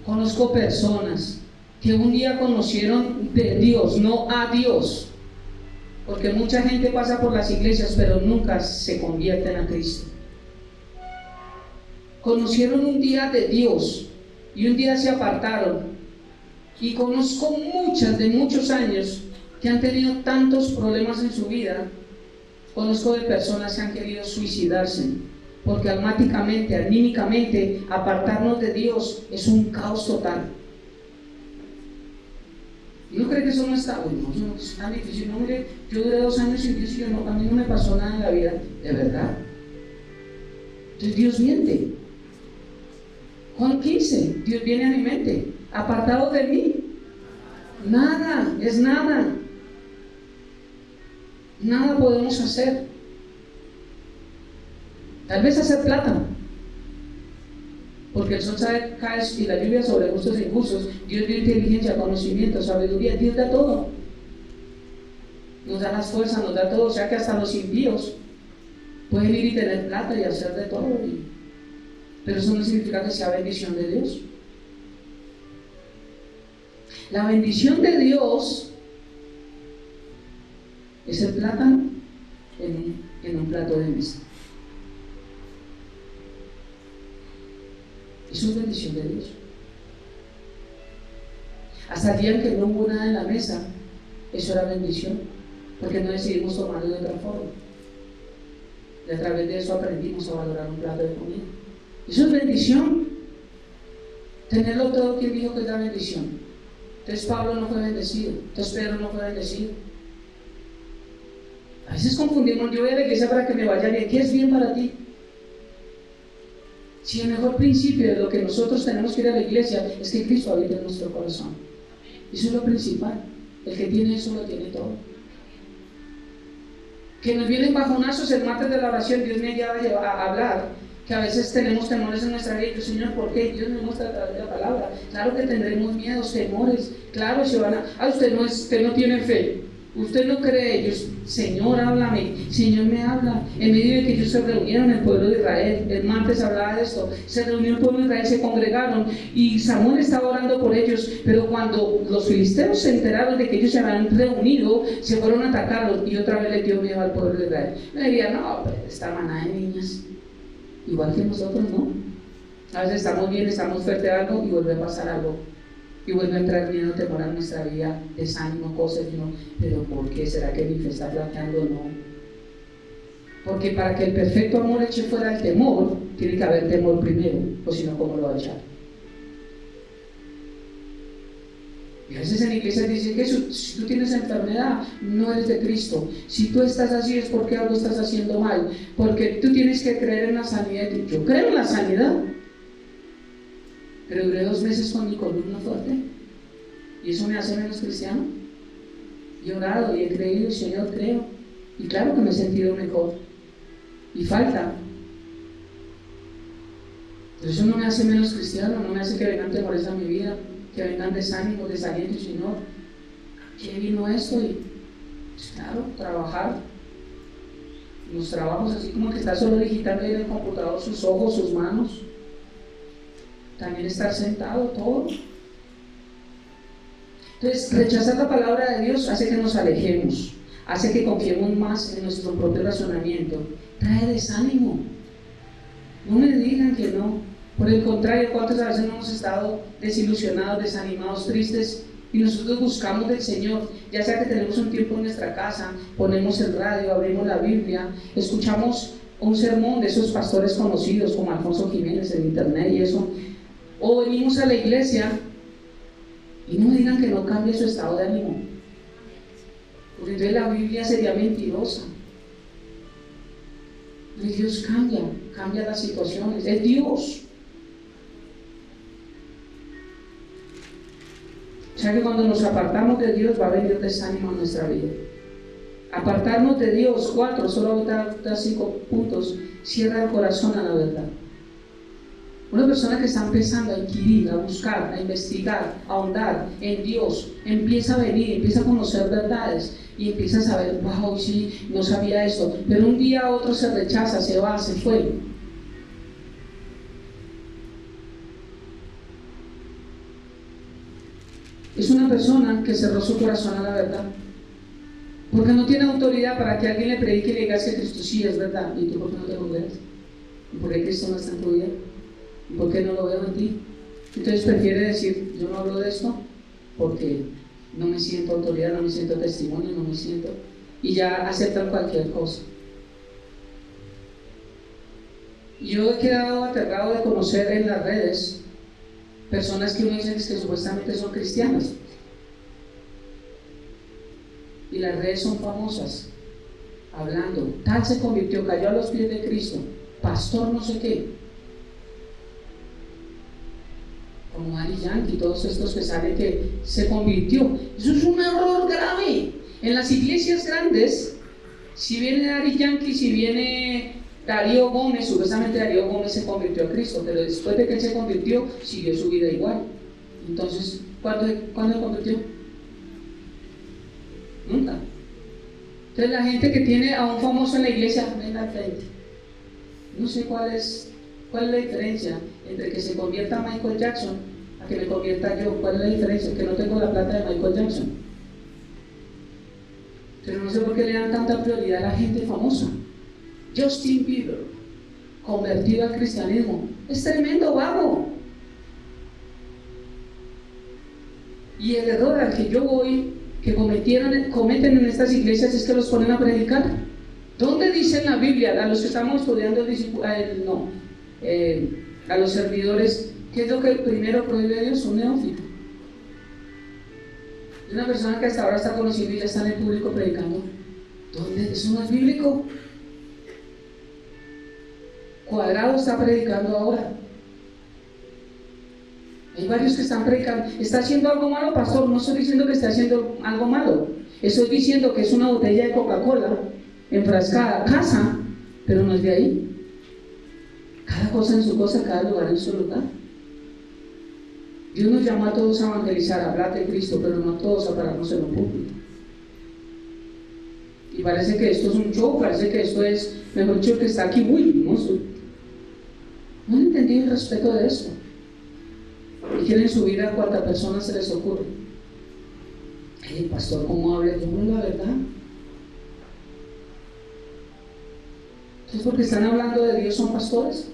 Conozco personas que un día conocieron de Dios, no a Dios, porque mucha gente pasa por las iglesias pero nunca se convierten a Cristo. Conocieron un día de Dios y un día se apartaron, y conozco muchas de muchos años que han tenido tantos problemas en su vida. Conozco de personas que han querido suicidarse porque almáticamente, anímicamente, apartarnos de Dios es un caos total. ¿Y no cree que eso no está bueno? No, es tan difícil. No, mire, yo duré 2 años sin Dios y a mí no me pasó nada en la vida. ¿De verdad? Entonces Dios miente. Juan 15, Dios viene a mi mente. Apartado de mí, nada, es nada. Nada podemos hacer. Tal vez hacer plata, porque el sol cae y la lluvia sobre justos e injustos. Dios dio inteligencia, conocimiento, sabiduría. Dios da todo. Nos da las fuerzas, nos da todo. O sea que hasta los impíos pueden ir y tener plata y hacer de todo. Pero eso no significa que sea bendición de Dios. La bendición de Dios es el plátano en un plato de mesa. Eso es bendición de Dios. Hasta el día en que no hubo nada en la mesa, eso era bendición, porque no decidimos tomarlo de otra forma. Y a través de eso aprendimos a valorar un plato de comida. Eso es bendición. Tenerlo todo, ¿quién dijo que es la bendición? Entonces Pablo no fue bendecido, entonces Pedro no fue bendecido. A veces confundimos, yo voy a la iglesia para que me vaya bien. ¿Qué es bien para ti? Si el mejor principio de lo que nosotros tenemos que ir a la iglesia es que Cristo habita en nuestro corazón. Eso es lo principal. El que tiene eso lo tiene todo. Que nos vienen bajonazos el martes de la oración. Dios me lleva a hablar que a veces tenemos temores en nuestra vida. Y yo, Señor, ¿por qué? Dios me muestra a través de la palabra. Claro que tendremos miedos, temores. Claro, si van a... usted no tiene fe. Usted no cree. Ellos, Señor, háblame. Señor, me habla. En medio de que ellos se reunieron, el pueblo de Israel, el martes hablaba de esto, se reunió el pueblo de Israel, se congregaron y Samuel estaba orando por ellos, pero cuando los filisteos se enteraron de que ellos se habían reunido, se fueron a atacarlos y otra vez le dio miedo al pueblo de Israel. Me diría, no, pues esta manada de niñas, igual que nosotros, ¿no? A veces estamos bien, estamos fuertes a algo y vuelve a pasar algo. Y vuelve a entrar miedo, temor a nuestra vida, desánimo, cosas, no. Pero ¿por qué? ¿Será que mi fe está flaqueando? No. Porque para que el perfecto amor eche fuera el temor, tiene que haber temor primero, o si no, ¿cómo lo va a echar? Y a veces en la iglesia dicen que si tú tienes enfermedad, no eres de Cristo. Si tú estás así es porque algo estás haciendo mal. Porque tú tienes que creer en la sanidad. Yo creo en la sanidad. Pero duré 2 meses con mi columna fuerte y eso me hace menos cristiano. Y he orado y he creído, Señor, creo, y claro que me he sentido mejor y falta, pero eso no me hace menos cristiano, no me hace que vengan temores a mi vida, que vengan desánimos, desalientos. Señor, ¿qué vino esto? Y pues claro, trabajar los trabajos, así como que está solo digitando en el computador sus ojos, sus manos. También estar sentado, todo. Entonces, rechazar la palabra de Dios hace que nos alejemos, hace que confiemos más en nuestro propio razonamiento, trae desánimo. No me digan que no. Por el contrario, ¿cuántas veces no hemos estado desilusionados, desanimados, tristes? Y nosotros buscamos del Señor, ya sea que tenemos un tiempo en nuestra casa, ponemos el radio, abrimos la Biblia, escuchamos un sermón de esos pastores conocidos como Alfonso Jiménez en internet y eso. O venimos a la iglesia y no me digan que no cambie su estado de ánimo, porque entonces la Biblia sería mentirosa. Dios cambia las situaciones, es Dios. sea que cuando nos apartamos de Dios va a venir desánimo en nuestra vida. Apartarnos de Dios, 4, solo ahorita 5 puntos, cierra el corazón a la verdad. Una persona que está empezando a inquirir, a buscar, a investigar, a ahondar en Dios, empieza a venir, empieza a conocer verdades y empieza a saber, wow, sí, no sabía esto, pero un día a otro se rechaza, se va, se fue. Es una persona que cerró su corazón a la verdad, porque no tiene autoridad para que alguien le predique y le diga que Cristo sí es verdad. ¿Y tú por qué no te congregas? ¿Y por qué Cristo no está en tu vida? ¿Y por qué no lo veo en ti? Entonces prefiere decir, yo no hablo de esto porque no me siento autoridad, no me siento testimonio, no me siento, y ya aceptan cualquier cosa. Yo he quedado aterrado de conocer en las redes personas que uno dice que supuestamente son cristianas y las redes son famosas hablando, tal se convirtió, cayó a los pies de Cristo, pastor no sé qué, como Daddy Yankee, todos estos que salen que se convirtió. Eso es un error grave. En las iglesias grandes, si viene Daddy Yankee, si viene Darío Gómez, supuestamente Darío Gómez se convirtió a Cristo, pero después de que él se convirtió, siguió su vida igual. Entonces, ¿cuándo se convirtió? Nunca. Entonces la gente que tiene a un famoso en la iglesia, ven al frente. No sé cuál es la diferencia entre que se convierta a Michael Jackson a que me convierta yo. ¿Cuál es la diferencia? Que no tengo la plata de Michael Jackson. Pero no sé por qué le dan tanta prioridad a la gente famosa. Justin Bieber, convertido al cristianismo, es tremendo vago. Y el error al que yo voy, que cometen en estas iglesias, es que los ponen a predicar. ¿Dónde dice en la Biblia, a los que estamos estudiando a los servidores, qué es lo que primero prohíbe Dios? Un neófito. Una persona que hasta ahora está conociendo y ya está en el público predicando. ¿Dónde? Eso no es bíblico. Cuadrado está predicando ahora. Hay varios que están predicando. ¿Está haciendo algo malo, pastor? No estoy diciendo que esté haciendo algo malo. Estoy diciendo que es una botella de Coca-Cola enfrascada, casa, pero no es de ahí. Cada cosa en su cosa, cada lugar en su lugar. Dios nos llama a todos a evangelizar, a hablar de Cristo, pero no a todos a pararnos en lo público. Y parece que esto es un show, parece que esto es, mejor dicho, que está aquí muy hermoso. No han entendido el respeto de esto. Y quieren subir a cuántas personas se les ocurre. Ay, pastor, ¿cómo habla? Yo no, la verdad. Entonces, porque están hablando de Dios, son pastores,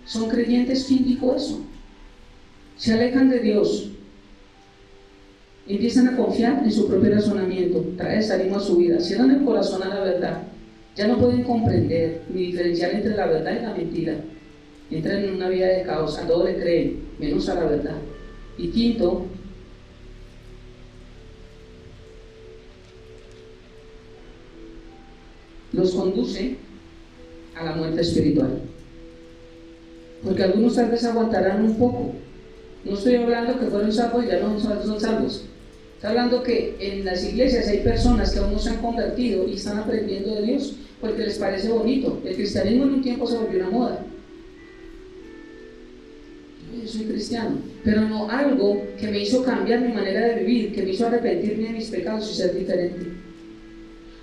son creyentes. ¿Quién dijo eso? Se alejan de Dios, empiezan a confiar en su propio razonamiento, trae desánimo a su vida, cierran el corazón a la verdad, ya no pueden comprender ni diferenciar entre la verdad y la mentira, entran en una vida de caos, a todo le creen, menos a la verdad. Y quinto, los conduce a la muerte espiritual, porque algunos tal vez aguantarán un poco. No estoy hablando que fueron salvos y ya no son salvos. Estoy hablando que en las iglesias hay personas que aún no se han convertido y están aprendiendo de Dios porque les parece bonito. El cristianismo en un tiempo se volvió una moda. Yo soy cristiano, pero no algo que me hizo cambiar mi manera de vivir, que me hizo arrepentirme de mis pecados y ser diferente.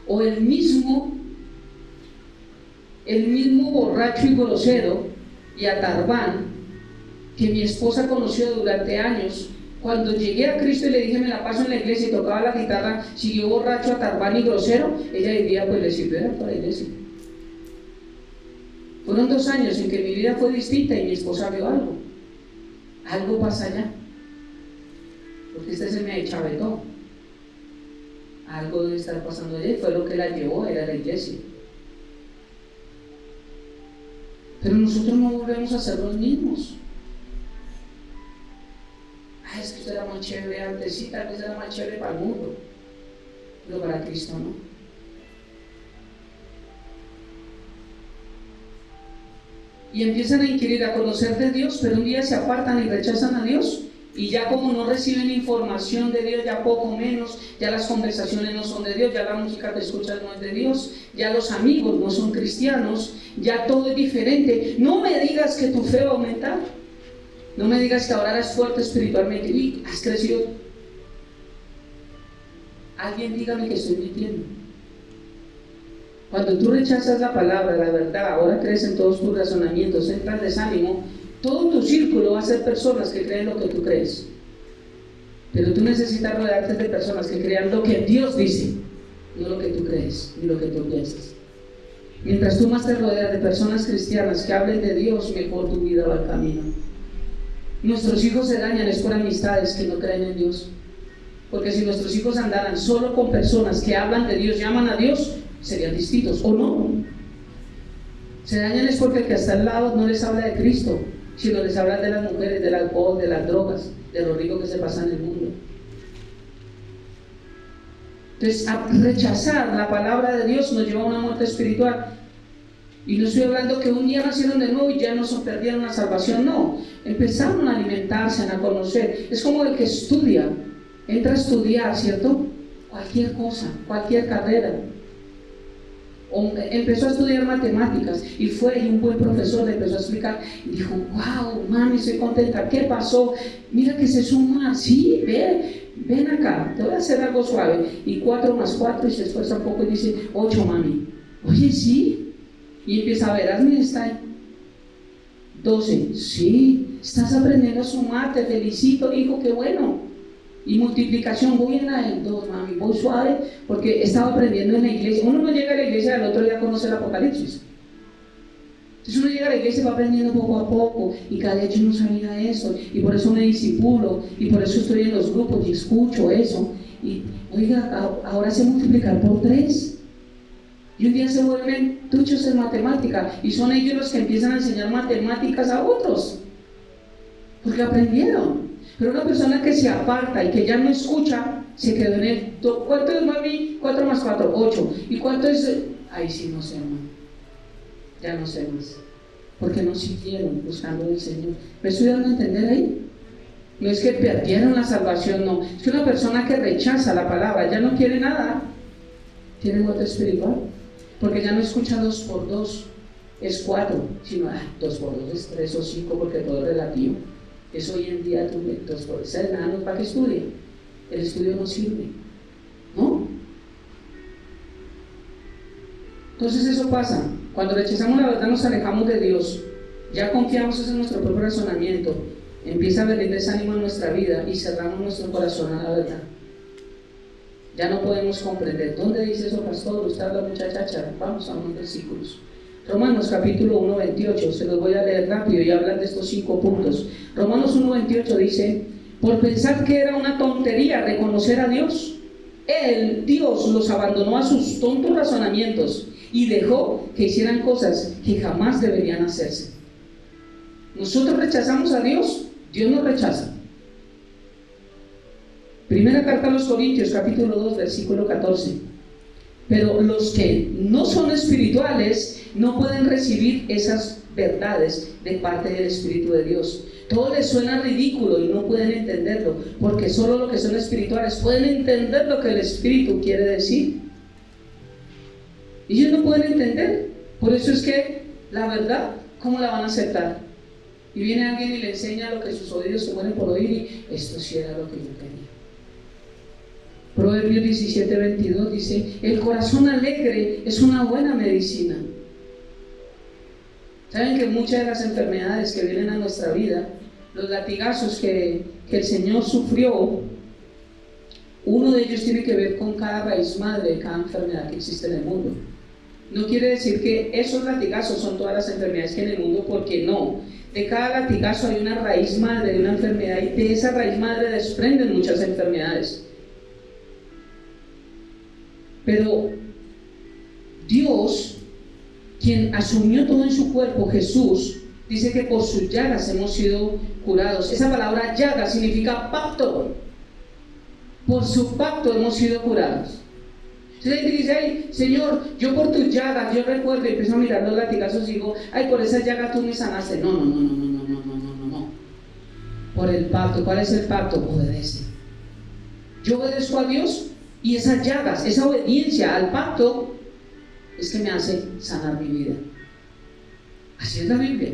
O el mismo borracho y grosero y atarbán que mi esposa conoció durante años. Cuando llegué a Cristo y le dije me la paso en la iglesia y tocaba la guitarra, siguió borracho, atarbán y grosero, ella diría pues le sirvió para la iglesia. Fueron 2 años en que mi vida fue distinta y mi esposa vio algo pasa allá, porque se me achavetó, algo debe estar pasando allá, y fue lo que la llevó a ir a la iglesia. Pero nosotros no volvemos a ser los mismos. Es que usted era más chévere antes, sí, tal vez era más chévere para el mundo, pero para Cristo no. Y empiezan a inquirir, a conocer de Dios, pero un día se apartan y rechazan a Dios Y ya como no reciben información de Dios, ya poco menos, ya las conversaciones no son de Dios, ya la música que escuchas no es de Dios, ya los amigos no son cristianos, ya todo es diferente. No me digas que tu fe va a aumentar, no me digas que ahora eres fuerte espiritualmente y has crecido. Alguien dígame que estoy mintiendo. Cuando tú rechazas la palabra, la verdad, ahora crees en todos tus razonamientos, entras en desánimo. Todo tu círculo va a ser personas que creen lo que tú crees. Pero tú necesitas rodearte de personas que crean lo que Dios dice, no lo que tú crees, ni lo que tú piensas. Mientras tú más te rodeas de personas cristianas que hablen de Dios, mejor tu vida va al camino. Nuestros hijos se dañan es por amistades que no creen en Dios. Porque si nuestros hijos andaran solo con personas que hablan de Dios, llaman a Dios, serían distintos, ¿o no? Se dañan es porque el que está al lado no les habla de Cristo, sino les hablan de las mujeres, del alcohol, de las drogas, de lo rico que se pasa en el mundo. Entonces, a rechazar la palabra de Dios nos lleva a una muerte espiritual. Y no estoy hablando que un día nacieron de nuevo y ya no perdieron la salvación, no. Empezaron a alimentarse, a conocer. Es como el que estudia, entra a estudiar, ¿cierto? Cualquier cosa, cualquier carrera. Empezó a estudiar matemáticas y fue y un buen profesor le empezó a explicar y dijo, wow, mami, estoy contenta, ¿qué pasó? Mira que se suma, sí, ven acá, te voy a hacer algo suave, y 4 más 4 y se esfuerza un poco y dice 8, mami, oye, sí, y empieza a ver, hazme esta, 12, sí, estás aprendiendo a sumar, te felicito, hijo, qué bueno. Y multiplicación, voy en la 2, mami, voy suave, porque estaba aprendiendo en la iglesia. Uno no llega a la iglesia y al otro día conoce el Apocalipsis. Entonces uno llega a la iglesia y va aprendiendo poco a poco, y cada día yo no sabía eso, y por eso me discipulo, y por eso estoy en los grupos y escucho eso. Y oiga, ahora sé multiplicar por 3. Y un día se vuelven tuchos en matemática, y son ellos los que empiezan a enseñar matemáticas a otros, porque aprendieron. Pero una persona que se aparta y que ya no escucha, se quedó en el, ¿cuánto es, mami? 4 más 4, 8. ¿Y cuánto es? Ahí sí no sé, hermano. Ya no sé más. Porque no siguieron buscando al Señor. ¿Me estoy dando a entender ahí? No es que perdieron la salvación, no. Es que una persona que rechaza la palabra ya no quiere nada. Tiene muerte espiritual. Porque ya no escucha 2 por 2, es 4. Sino 2 por 2 es 3 o 5, porque todo es relativo. Eso hoy en día, entonces, por ser enanos, ¿para qué estudia? El estudio no sirve, ¿no? Entonces eso pasa. Cuando rechazamos la verdad nos alejamos de Dios. Ya confiamos en nuestro propio razonamiento. Empieza a venir desánimo en nuestra vida y cerramos nuestro corazón a la verdad. Ya no podemos comprender. ¿Dónde dice eso, pastor? Usted habla mucha cháchara. Vamos a unos versículos. Romanos capítulo 1, 28, se los voy a leer rápido y hablan de estos 5 puntos. Romanos 1, 28 dice, por pensar que era una tontería reconocer a Dios, Dios los abandonó a sus tontos razonamientos y dejó que hicieran cosas que jamás deberían hacerse. Nosotros rechazamos a Dios, Dios nos rechaza. Primera carta a los Corintios, capítulo 2, versículo 14. Pero los que no son espirituales no pueden recibir esas verdades de parte del Espíritu de Dios. Todo les suena ridículo y no pueden entenderlo, porque solo los que son espirituales pueden entender lo que el Espíritu quiere decir. Ellos no pueden entender. Por eso es que la verdad, ¿cómo la van a aceptar? Y viene alguien y le enseña lo que sus oídos se mueren por oír, y esto sí era lo que yo quería. Proverbios 17, 22 dice, el corazón alegre es una buena medicina. Saben que muchas de las enfermedades que vienen a nuestra vida, los latigazos que el Señor sufrió, uno de ellos tiene que ver con cada raíz madre de cada enfermedad que existe en el mundo. No quiere decir que esos latigazos son todas las enfermedades que hay en el mundo, porque no. De cada latigazo hay una raíz madre de una enfermedad, y de esa raíz madre desprenden muchas enfermedades. Pero Dios, quien asumió todo en su cuerpo, Jesús, dice que por sus llagas hemos sido curados. Esa palabra llaga significa pacto. Por su pacto hemos sido curados. Entonces dice, ay, Señor, yo por tus llagas, yo recuerdo, y empiezo a mirar los latigazos y digo, ay, por esas llagas tú me sanaste. No. Por el pacto. ¿Cuál es el pacto? Obedece. Yo obedezco a Dios y esas llagas, esa obediencia al pacto es que me hace sanar mi vida. Así es la Biblia.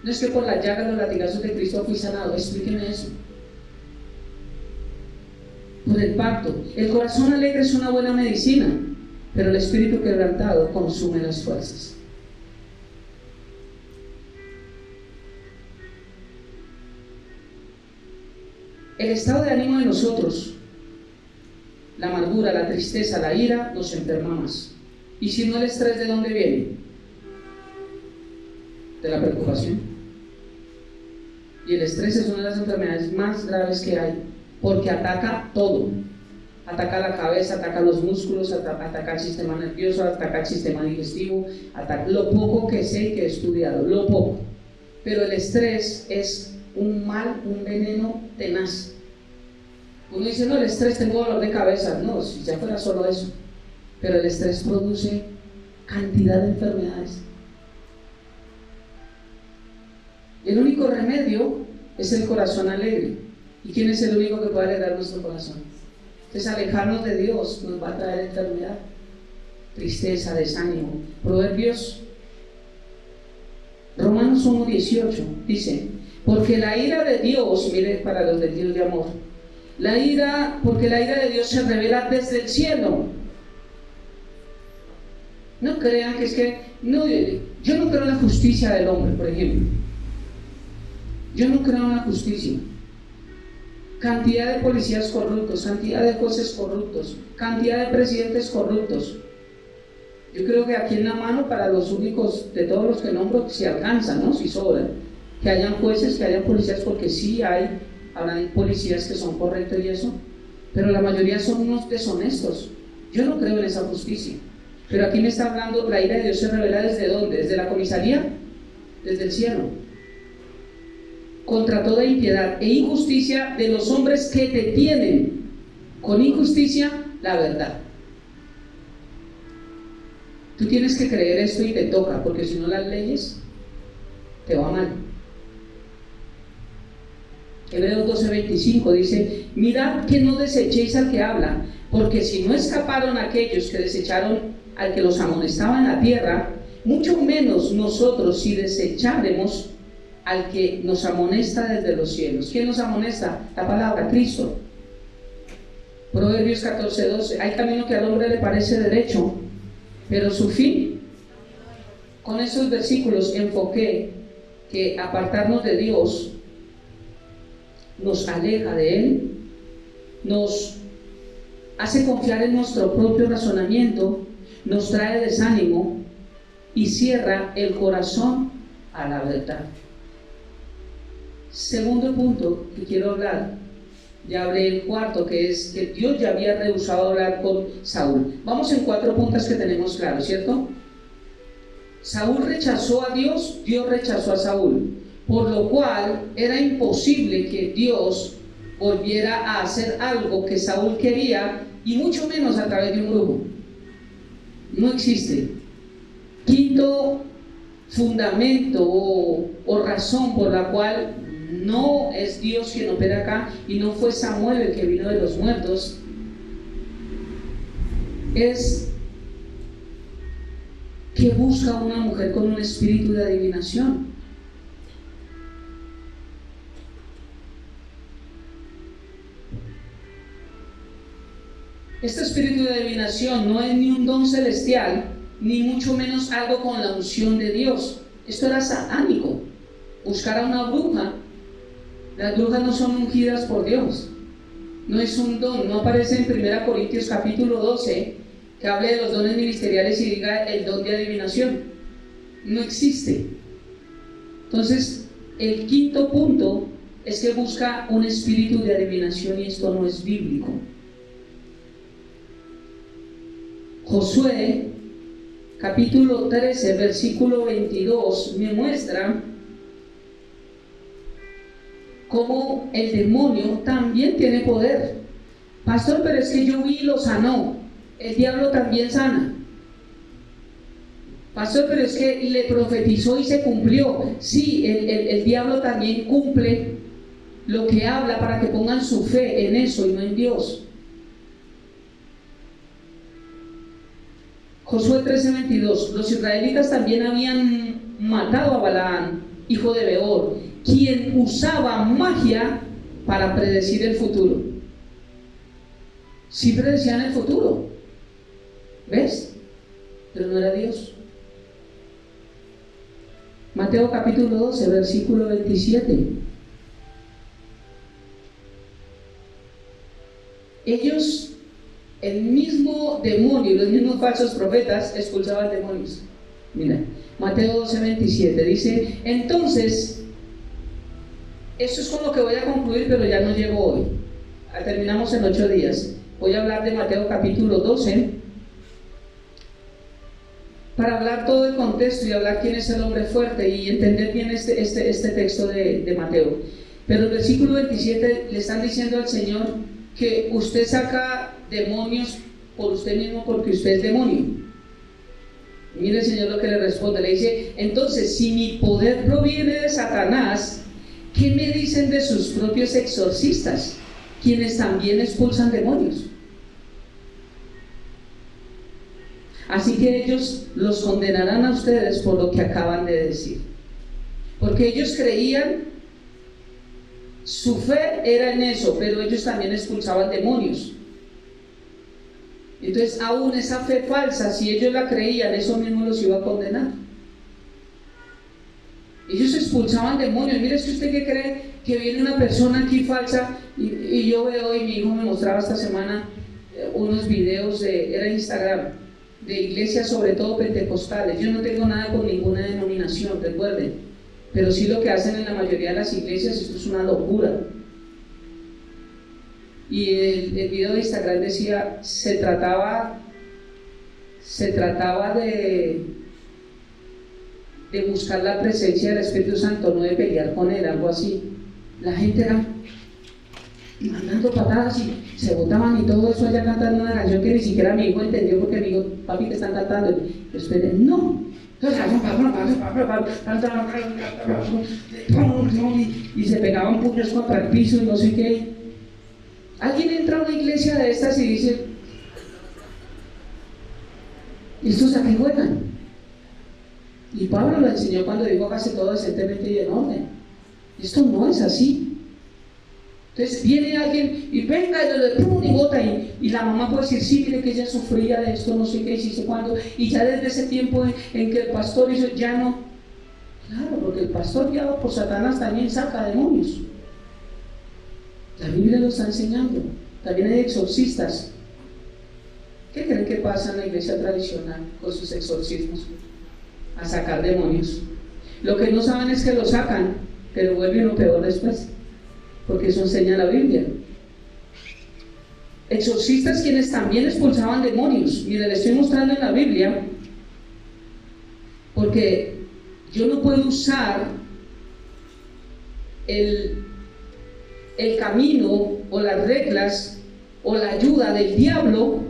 No es que por las llagas, los latigazos de Cristo fui sanado. Explíqueme eso. Por el pacto. El corazón alegre es una buena medicina, pero el espíritu quebrantado consume las fuerzas. El estado de ánimo de nosotros, la amargura, la tristeza, la ira, nos enferma más. Y si no, el estrés, ¿de dónde viene? De la preocupación. Y el estrés es una de las enfermedades más graves que hay, porque ataca todo. Ataca la cabeza, ataca los músculos, ataca el sistema nervioso, ataca el sistema digestivo, ataca lo poco que sé y que he estudiado, lo poco. Pero el estrés es un mal, un veneno tenaz. Uno dice, no, el estrés, tengo dolor de cabeza. No, si ya fuera solo eso. Pero el estrés produce cantidad de enfermedades. Y el único remedio es el corazón alegre. ¿Y quién es el único que puede alegrar nuestro corazón? Entonces, alejarnos de Dios nos va a traer enfermedad, tristeza, desánimo. Proverbios, Romanos 1:18 dice, porque la ira de Dios, mire, para los del Dios de amor, porque la ira de Dios se revela desde el cielo. No crean que es que, no, yo no creo en la justicia del hombre, por ejemplo. Yo no creo en la justicia. Cantidad de policías corruptos, cantidad de jueces corruptos, cantidad de presidentes corruptos. Yo creo que aquí en la mano, para los únicos de todos los que nombro, se alcanzan, ¿no? Si sobran. Que hayan jueces, que hayan policías, porque sí habrán policías que son correctos y eso, pero la mayoría son unos deshonestos. Yo no creo en esa justicia. Pero aquí me está hablando, la ira de Dios se revela ¿desde dónde? ¿Desde la comisaría? Desde el cielo. Contra toda impiedad e injusticia de los hombres que detienen con injusticia la verdad. Tú tienes que creer esto y te toca, porque si no las leyes te va mal. Hebreos 12:25 dice, mirad que no desechéis al que habla, porque si no escaparon aquellos que desecharon al que los amonestaba en la tierra, mucho menos nosotros si desecharemos al que nos amonesta desde los cielos. ¿Quién nos amonesta? La palabra, Cristo. Proverbios 14:12, hay camino que al hombre le parece derecho, pero su fin. Con estos versículos enfoqué que apartarnos de Dios nos aleja de Él, nos hace confiar en nuestro propio razonamiento, nos trae desánimo y cierra el corazón a la verdad. Segundo punto que quiero hablar, ya hablé el cuarto, que es que Dios ya había rehusado hablar con Saúl. Vamos en 4 puntos que tenemos claros, ¿cierto? Saúl rechazó a Dios, Dios rechazó a Saúl, por lo cual era imposible que Dios volviera a hacer algo que Saúl quería, y mucho menos a través de un grupo. No existe. Quinto fundamento o razón por la cual no es Dios quien opera acá y no fue Samuel el que vino de los muertos, es que busca una mujer con un espíritu de adivinación. Este espíritu de adivinación no es ni un don celestial, ni mucho menos algo con la unción de Dios. Esto era satánico. Buscar a una bruja. Las brujas no son ungidas por Dios. No es un don. No aparece en 1 Corintios capítulo 12 que hable de los dones ministeriales y diga el don de adivinación. No existe. Entonces, el quinto punto es que busca un espíritu de adivinación, y esto no es bíblico. Josué capítulo 13 versículo 22 me muestra cómo el demonio también tiene poder. Pastor, pero es que yo vi y lo sanó. El diablo también sana. Pastor, pero es que le profetizó y se cumplió. Sí, el diablo también cumple lo que habla para que pongan su fe en eso y no en Dios. Josué 13:22. Los israelitas también habían matado a Balaán, hijo de Beor, quien usaba magia para predecir el futuro. Sí predecían el futuro, ¿ves? Pero no era Dios. Mateo capítulo 12, versículo 27. Ellos, el mismo demonio, los mismos falsos profetas expulsaban demonios. Mira, Mateo 12, 27 dice: entonces, eso es con lo que voy a concluir, pero ya no llego hoy. Terminamos en 8 días. Voy a hablar de Mateo capítulo 12 para hablar todo el contexto y hablar quién es el hombre fuerte y entender bien este texto de Mateo. Pero el versículo 27 le están diciendo al Señor que usted saca demonios por usted mismo porque usted es demonio. Y mire el Señor lo que le responde, le dice: entonces, si mi poder proviene de Satanás, ¿qué me dicen de sus propios exorcistas, quienes también expulsan demonios? Así que ellos los condenarán a ustedes por lo que acaban de decir, porque ellos creían, su fe era en eso, pero ellos también expulsaban demonios. Entonces, aún esa fe falsa, si ellos la creían, eso mismo los iba a condenar. Ellos expulsaban demonios. Mire, es que usted que cree que viene una persona aquí falsa, y yo veo, y mi hijo me mostraba esta semana unos videos era Instagram, de iglesias, sobre todo pentecostales. Yo no tengo nada con ninguna denominación, recuerden, pero sí lo que hacen en la mayoría de las iglesias, esto es una locura. Y el video de Instagram decía, se trataba de buscar la presencia del Espíritu Santo, no de pelear con él, algo así. La gente era mandando patadas y se botaban y todo eso allá cantando una canción que ni siquiera mi hijo entendió, porque me dijo: papi, ¿qué están cantando? Y después de, no. Y se pegaban puños contra el piso y no sé qué. Alguien entra a una iglesia de estas y dice: ¿estos a qué juegan? Y Pablo lo enseñó cuando dijo: hágase todo decentemente y en orden. Esto no es así. Entonces viene alguien y venga y bota, y la mamá puede decir: sí, mire que ella sufría de esto, no sé qué, y sé cuándo, y ya desde ese tiempo en que el pastor hizo, ya no. Claro, porque el pastor guiado por Satanás también saca demonios. La Biblia lo está enseñando. También hay exorcistas. ¿Qué creen que pasa en la iglesia tradicional con sus exorcismos? A sacar demonios. Lo que no saben es que lo sacan, pero vuelve uno peor después, porque eso enseña la Biblia. Exorcistas quienes también expulsaban demonios. Mire, le estoy mostrando en la Biblia, porque yo no puedo usar el camino o las reglas o la ayuda del diablo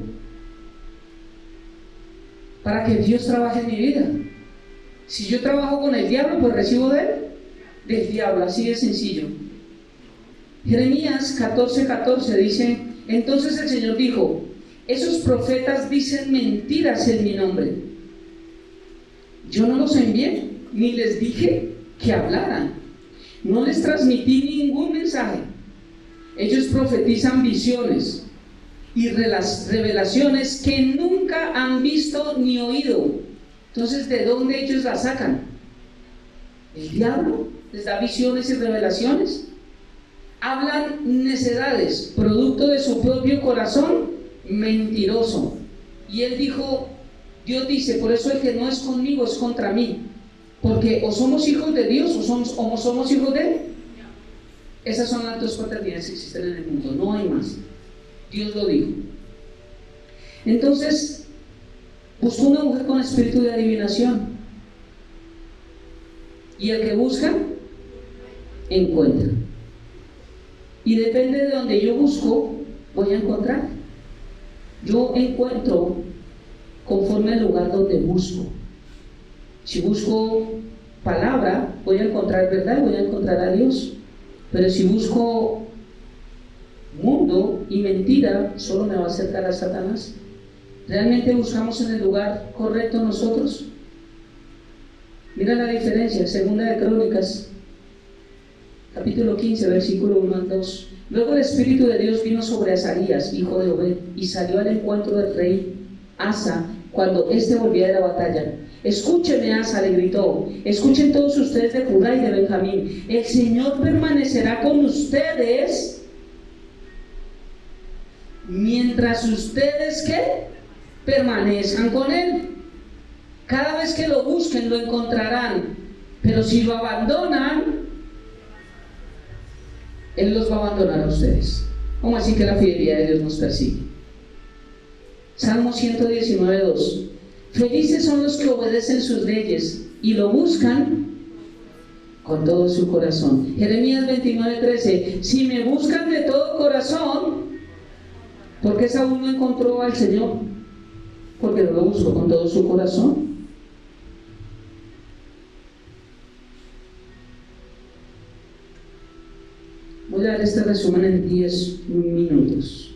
para que Dios trabaje en mi vida. Si yo trabajo con el diablo, pues recibo del diablo, así de sencillo. Jeremías 14:14 dice: entonces el Señor dijo: esos profetas dicen mentiras en mi nombre. Yo no los envié, ni les dije que hablaran. No les transmití ningún mensaje. Ellos profetizan visiones y revelaciones que nunca han visto ni oído. Entonces, ¿de dónde ellos las sacan? ¿El diablo les da visiones y revelaciones? Hablan necedades, producto de su propio corazón mentiroso. Y él dijo, Dios dice: por eso el que no es conmigo es contra mí. Porque o somos hijos de Dios o somos hijos de él. Esas son las dos paternidades que existen en el mundo, no hay más. Dios lo dijo. Entonces, buscó una mujer con espíritu de adivinación. Y el que busca, encuentra. Y depende de donde yo busco, voy a encontrar. Yo encuentro conforme al lugar donde busco. Si busco palabra, voy a encontrar verdad y voy a encontrar a Dios. Pero si busco mundo y mentira, solo me va a acercar a Satanás. ¿Realmente buscamos en el lugar correcto nosotros? Mira la diferencia. Segunda de Crónicas, capítulo 15, versículo 1 al 2. Luego el Espíritu de Dios vino sobre Azarías, hijo de Obed, y salió al encuentro del rey Asa cuando éste volvía de la batalla. Escúcheme, Asa, le gritó, escuchen todos ustedes de Judá y de Benjamín, el Señor permanecerá con ustedes mientras ustedes, ¿qué? Permanezcan con Él. Cada vez que lo busquen lo encontrarán, pero si lo abandonan, Él los va a abandonar a ustedes. ¿Cómo así que la fidelidad de Dios nos persigue? Salmo 119:2. Felices son los que obedecen sus leyes y lo buscan con todo su corazón. Jeremías 29:13. Si me buscan de todo corazón, ¿por qué Saúl no encontró al Señor? Porque no lo buscó con todo su corazón. Voy a dar este resumen en 10 minutos.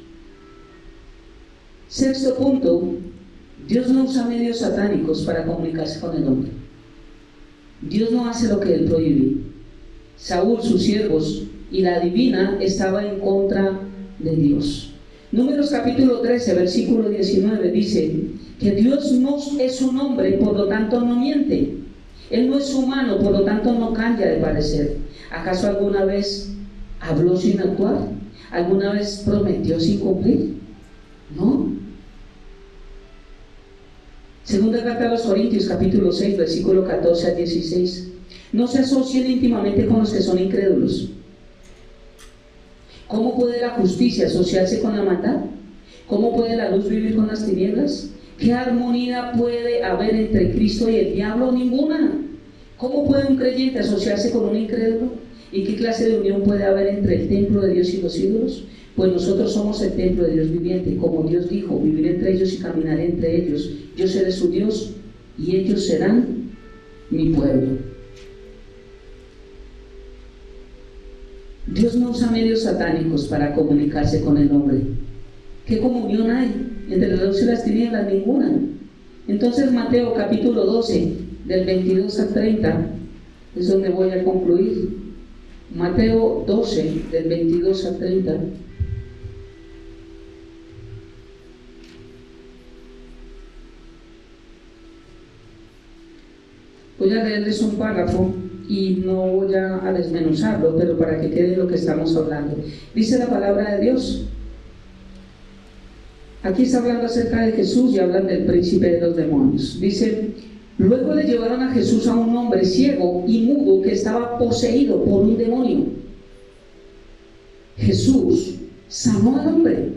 Sexto punto, Dios no usa medios satánicos para comunicarse con el hombre. Dios no hace lo que Él prohíbe. Saúl, sus siervos y la adivina estaba en contra de Dios. Números capítulo 13, versículo 19 dice que Dios no es un hombre, por lo tanto no miente. Él no es humano, por lo tanto no cambia de parecer. ¿Acaso alguna vez habló sin actuar? ¿Alguna vez prometió sin cumplir? No. Segunda carta a los Corintios, capítulo 6, versículo 14 al 16. No se asocien íntimamente con los que son incrédulos. ¿Cómo puede la justicia asociarse con la maldad? ¿Cómo puede la luz vivir con las tinieblas? ¿Qué armonía puede haber entre Cristo y el diablo? Ninguna. ¿Cómo puede un creyente asociarse con un incrédulo? ¿Y qué clase de unión puede haber entre el templo de Dios y los ídolos? Pues nosotros somos el templo de Dios viviente, como Dios dijo, viviré entre ellos y caminaré entre ellos. Yo seré su Dios y ellos serán mi pueblo. Dios no usa medios satánicos para comunicarse con el hombre. ¿Qué comunión hay entre la luz y las tinieblas? Ninguna. Entonces Mateo capítulo 12, del 22 al 30, es donde voy a concluir. Mateo 12, del 22 al 30. Voy a leerles un párrafo y no voy a desmenuzarlo, pero para que quede lo que estamos hablando. Dice la palabra de Dios. Aquí está hablando acerca de Jesús y hablan del príncipe de los demonios. Dice: luego le llevaron a Jesús a un hombre ciego y mudo que estaba poseído por un demonio. Jesús sanó al hombre.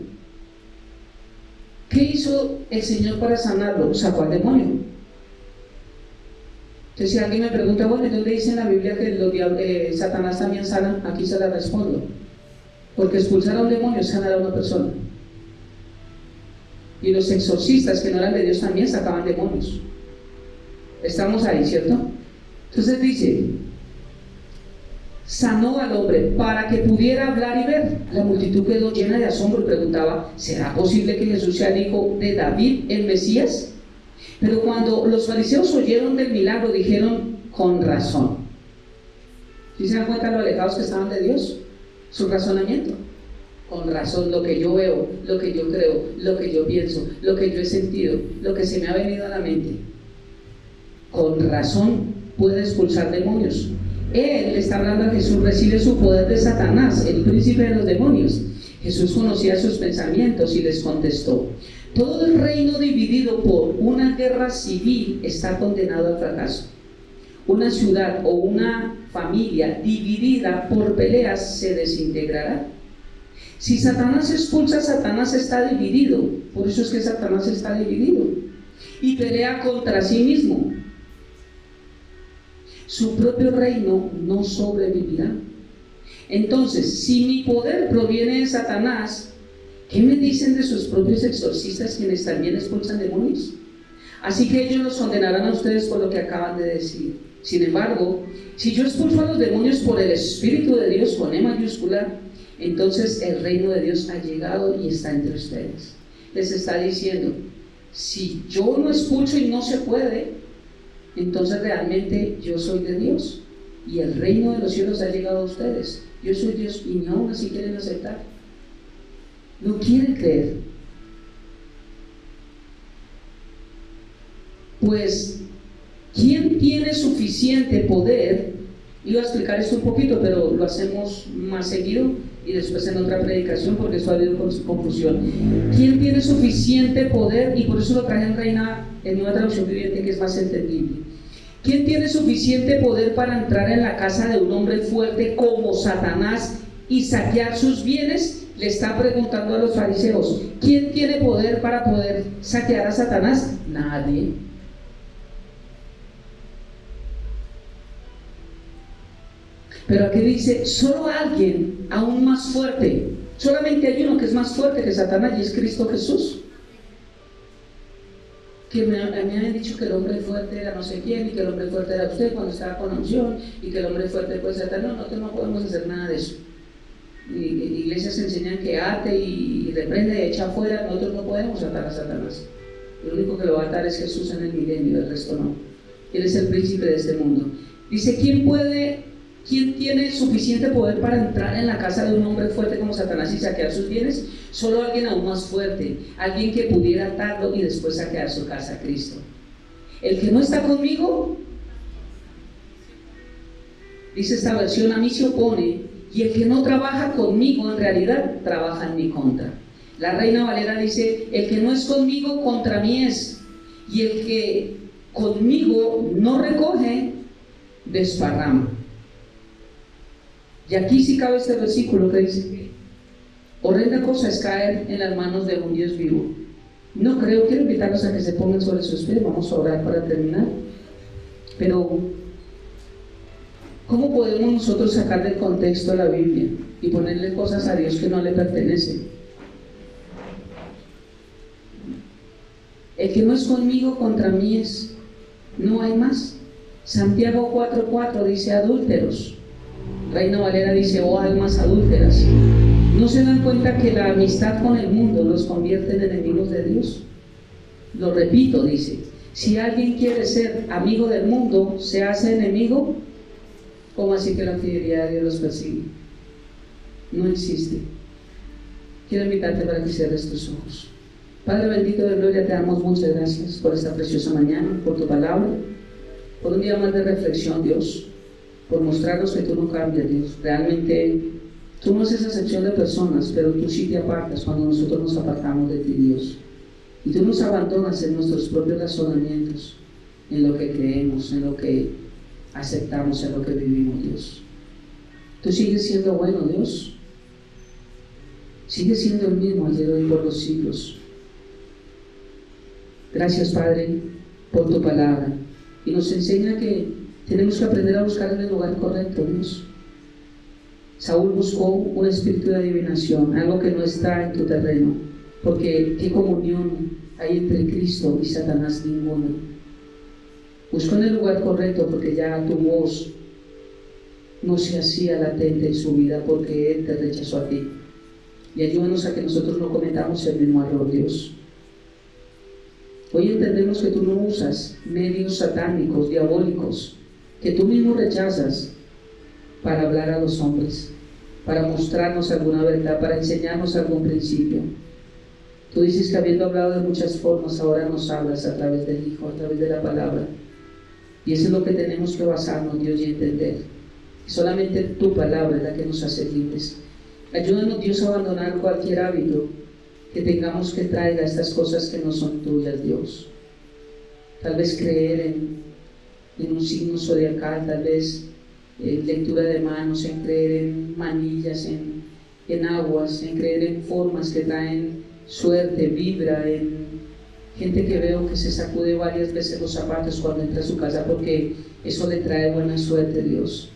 ¿Qué hizo el Señor para sanarlo? Sacó al demonio. Entonces, si alguien me pregunta, bueno, ¿y dónde dice en la Biblia que Satanás también sana? Aquí se la respondo. Porque expulsar a un demonio es sanar a una persona. Y los exorcistas que no eran de Dios también sacaban demonios. Estamos ahí, ¿cierto? Entonces dice, sanó al hombre para que pudiera hablar y ver. La multitud quedó llena de asombro y preguntaba, ¿será posible que Jesús sea el hijo de David, el Mesías? Pero cuando los fariseos oyeron del milagro, dijeron, con razón. ¿Sí se dan cuenta lo alejados que estaban de Dios? Su razonamiento. Con razón, lo que yo veo, lo que yo creo, lo que yo pienso, lo que yo he sentido, lo que se me ha venido a la mente. Con razón puede expulsar demonios. Él le está hablando a Jesús, recibe su poder de Satanás, el príncipe de los demonios. Jesús conocía sus pensamientos y les contestó: todo el reino dividido por una guerra civil está condenado al fracaso. Una ciudad o una familia dividida por peleas se desintegrará. Si Satanás expulsa, Satanás está dividido. Por eso es que Satanás está dividido y pelea contra sí mismo. Su propio reino no sobrevivirá. Entonces, si mi poder proviene de Satanás, ¿qué me dicen de sus propios exorcistas, quienes también expulsan demonios? Así que ellos los condenarán a ustedes por lo que acaban de decir. Sin embargo, si yo expulso a los demonios por el Espíritu de Dios con E mayúscula, entonces el reino de Dios ha llegado y está entre ustedes. Les está diciendo, si yo no expulso y no se puede, entonces realmente yo soy de Dios y el reino de los cielos ha llegado a ustedes. Yo soy Dios y ni aún así quieren aceptar. No quieren creer. Pues, ¿quién tiene suficiente poder? Iba a explicar esto un poquito, pero lo hacemos más seguido y después en otra predicación porque eso ha habido confusión. ¿Quién tiene suficiente poder? Y por eso lo traje en Nueva Traducción Viviente, que es más entendible. ¿Quién tiene suficiente poder para entrar en la casa de un hombre fuerte como Satanás y saquear sus bienes? Le está preguntando a los fariseos. ¿Quién tiene poder para poder saquear a Satanás? Nadie. Pero aquí dice, solo alguien aún más fuerte. Solamente hay uno que es más fuerte que Satanás y es Cristo Jesús. Que me habían dicho que el hombre fuerte era no sé quién y que el hombre fuerte era usted cuando estaba con unción y que el hombre fuerte puede ser tal. No, nosotros no podemos hacer nada de eso. Iglesias enseñan que ate y reprende, echa afuera. Nosotros no podemos atar a Satanás. El único que lo va a atar es Jesús en el milenio, el resto no. Él es el príncipe de este mundo. Dice, ¿quién tiene suficiente poder para entrar en la casa de un hombre fuerte como Satanás y saquear sus bienes? Solo alguien aún más fuerte, alguien que pudiera atarlo y después saquear su casa, Cristo. El que no está conmigo, dice esta versión, a mí se opone, y el que no trabaja conmigo en realidad trabaja en mi contra. La Reina Valera dice, el que no es conmigo contra mí es, y el que conmigo no recoge, desparrama. Y aquí sí cabe este versículo que dice, horrenda cosa es caer en las manos de un Dios vivo. No creo, quiero invitarlos a que se pongan sobre sus pies, vamos a orar para terminar. Pero, ¿cómo podemos nosotros sacar del contexto la Biblia y ponerle cosas a Dios que no le pertenecen? El que no es conmigo contra mí es, no hay más. Santiago 4:4 dice adúlteros. Reina Valera dice, oh almas adúlteras, ¿no se dan cuenta que la amistad con el mundo los convierte en enemigos de Dios? Lo repito, dice, si alguien quiere ser amigo del mundo, ¿se hace enemigo? ¿Cómo así que la fidelidad de Dios los persigue? No existe. Quiero invitarte para que cierres tus ojos. Padre bendito de gloria, te damos muchas gracias por esta preciosa mañana, por tu palabra, por un día más de reflexión, Dios, por mostrarnos que tú no cambias, Dios. Realmente tú no haces acepción de personas, pero tú sí te apartas cuando nosotros nos apartamos de ti, Dios. Y tú nos abandonas en nuestros propios razonamientos, en lo que creemos, en lo que aceptamos, en lo que vivimos, Dios. Tú sigues siendo bueno, Dios. Sigues siendo el mismo ayer, hoy, por los siglos. Gracias, Padre, por tu palabra. Y nos enseña que tenemos que aprender a buscar en el lugar correcto, Dios. Saúl buscó un espíritu de adivinación, algo que no está en tu terreno, porque ¿qué comunión hay entre Cristo y Satanás? Ninguna. Buscó en el lugar correcto porque ya tu voz no se hacía latente en su vida porque Él te rechazó a ti. Y ayúdanos a que nosotros no cometamos el mismo error, Dios. Hoy entendemos que tú no usas medios satánicos, diabólicos, que tú mismo rechazas para hablar a los hombres, para mostrarnos alguna verdad, para enseñarnos algún principio. Tú dices que habiendo hablado de muchas formas, ahora nos hablas a través del Hijo, a través de la palabra. Y eso es lo que tenemos que basarnos, Dios, y entender. Solamente tu palabra es la que nos hace libres. Ayúdanos, Dios, a abandonar cualquier hábito que tengamos que traiga estas cosas que no son tuyas, Dios. Tal vez creer en un signo zodiacal, tal vez lectura de manos, en creer en manillas, en aguas, en creer en formas que traen suerte, vibra, en gente que veo que se sacude varias veces los zapatos cuando entra a su casa porque eso le trae buena suerte, Dios.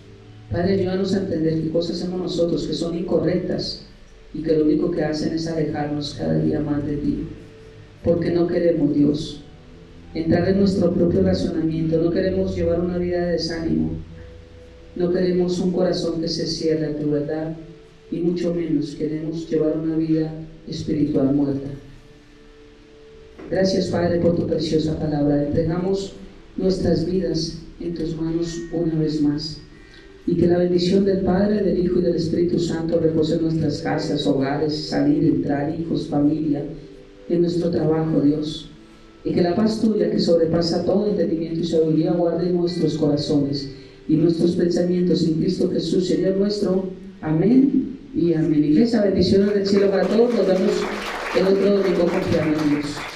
Padre, ayúdanos a entender qué cosas hacemos nosotros que son incorrectas y que lo único que hacen es alejarnos cada día más de ti, porque no queremos, Dios, entrar en nuestro propio razonamiento. No queremos llevar una vida de desánimo. No queremos un corazón que se cierre a tu verdad, y mucho menos queremos llevar una vida espiritual muerta. Gracias, Padre, por tu preciosa palabra. Entregamos nuestras vidas en tus manos una vez más. Y que la bendición del Padre, del Hijo y del Espíritu Santo repose en nuestras casas, hogares, salir, entrar, hijos, familia, en nuestro trabajo, Dios. Y que la paz tuya, que sobrepasa todo entendimiento y sabiduría, guarde nuestros corazones y nuestros pensamientos en Cristo Jesús, Señor nuestro. Amén y amén. Iglesia, bendiciones del cielo para todos. Nos vemos el otro domingo confiando en Dios.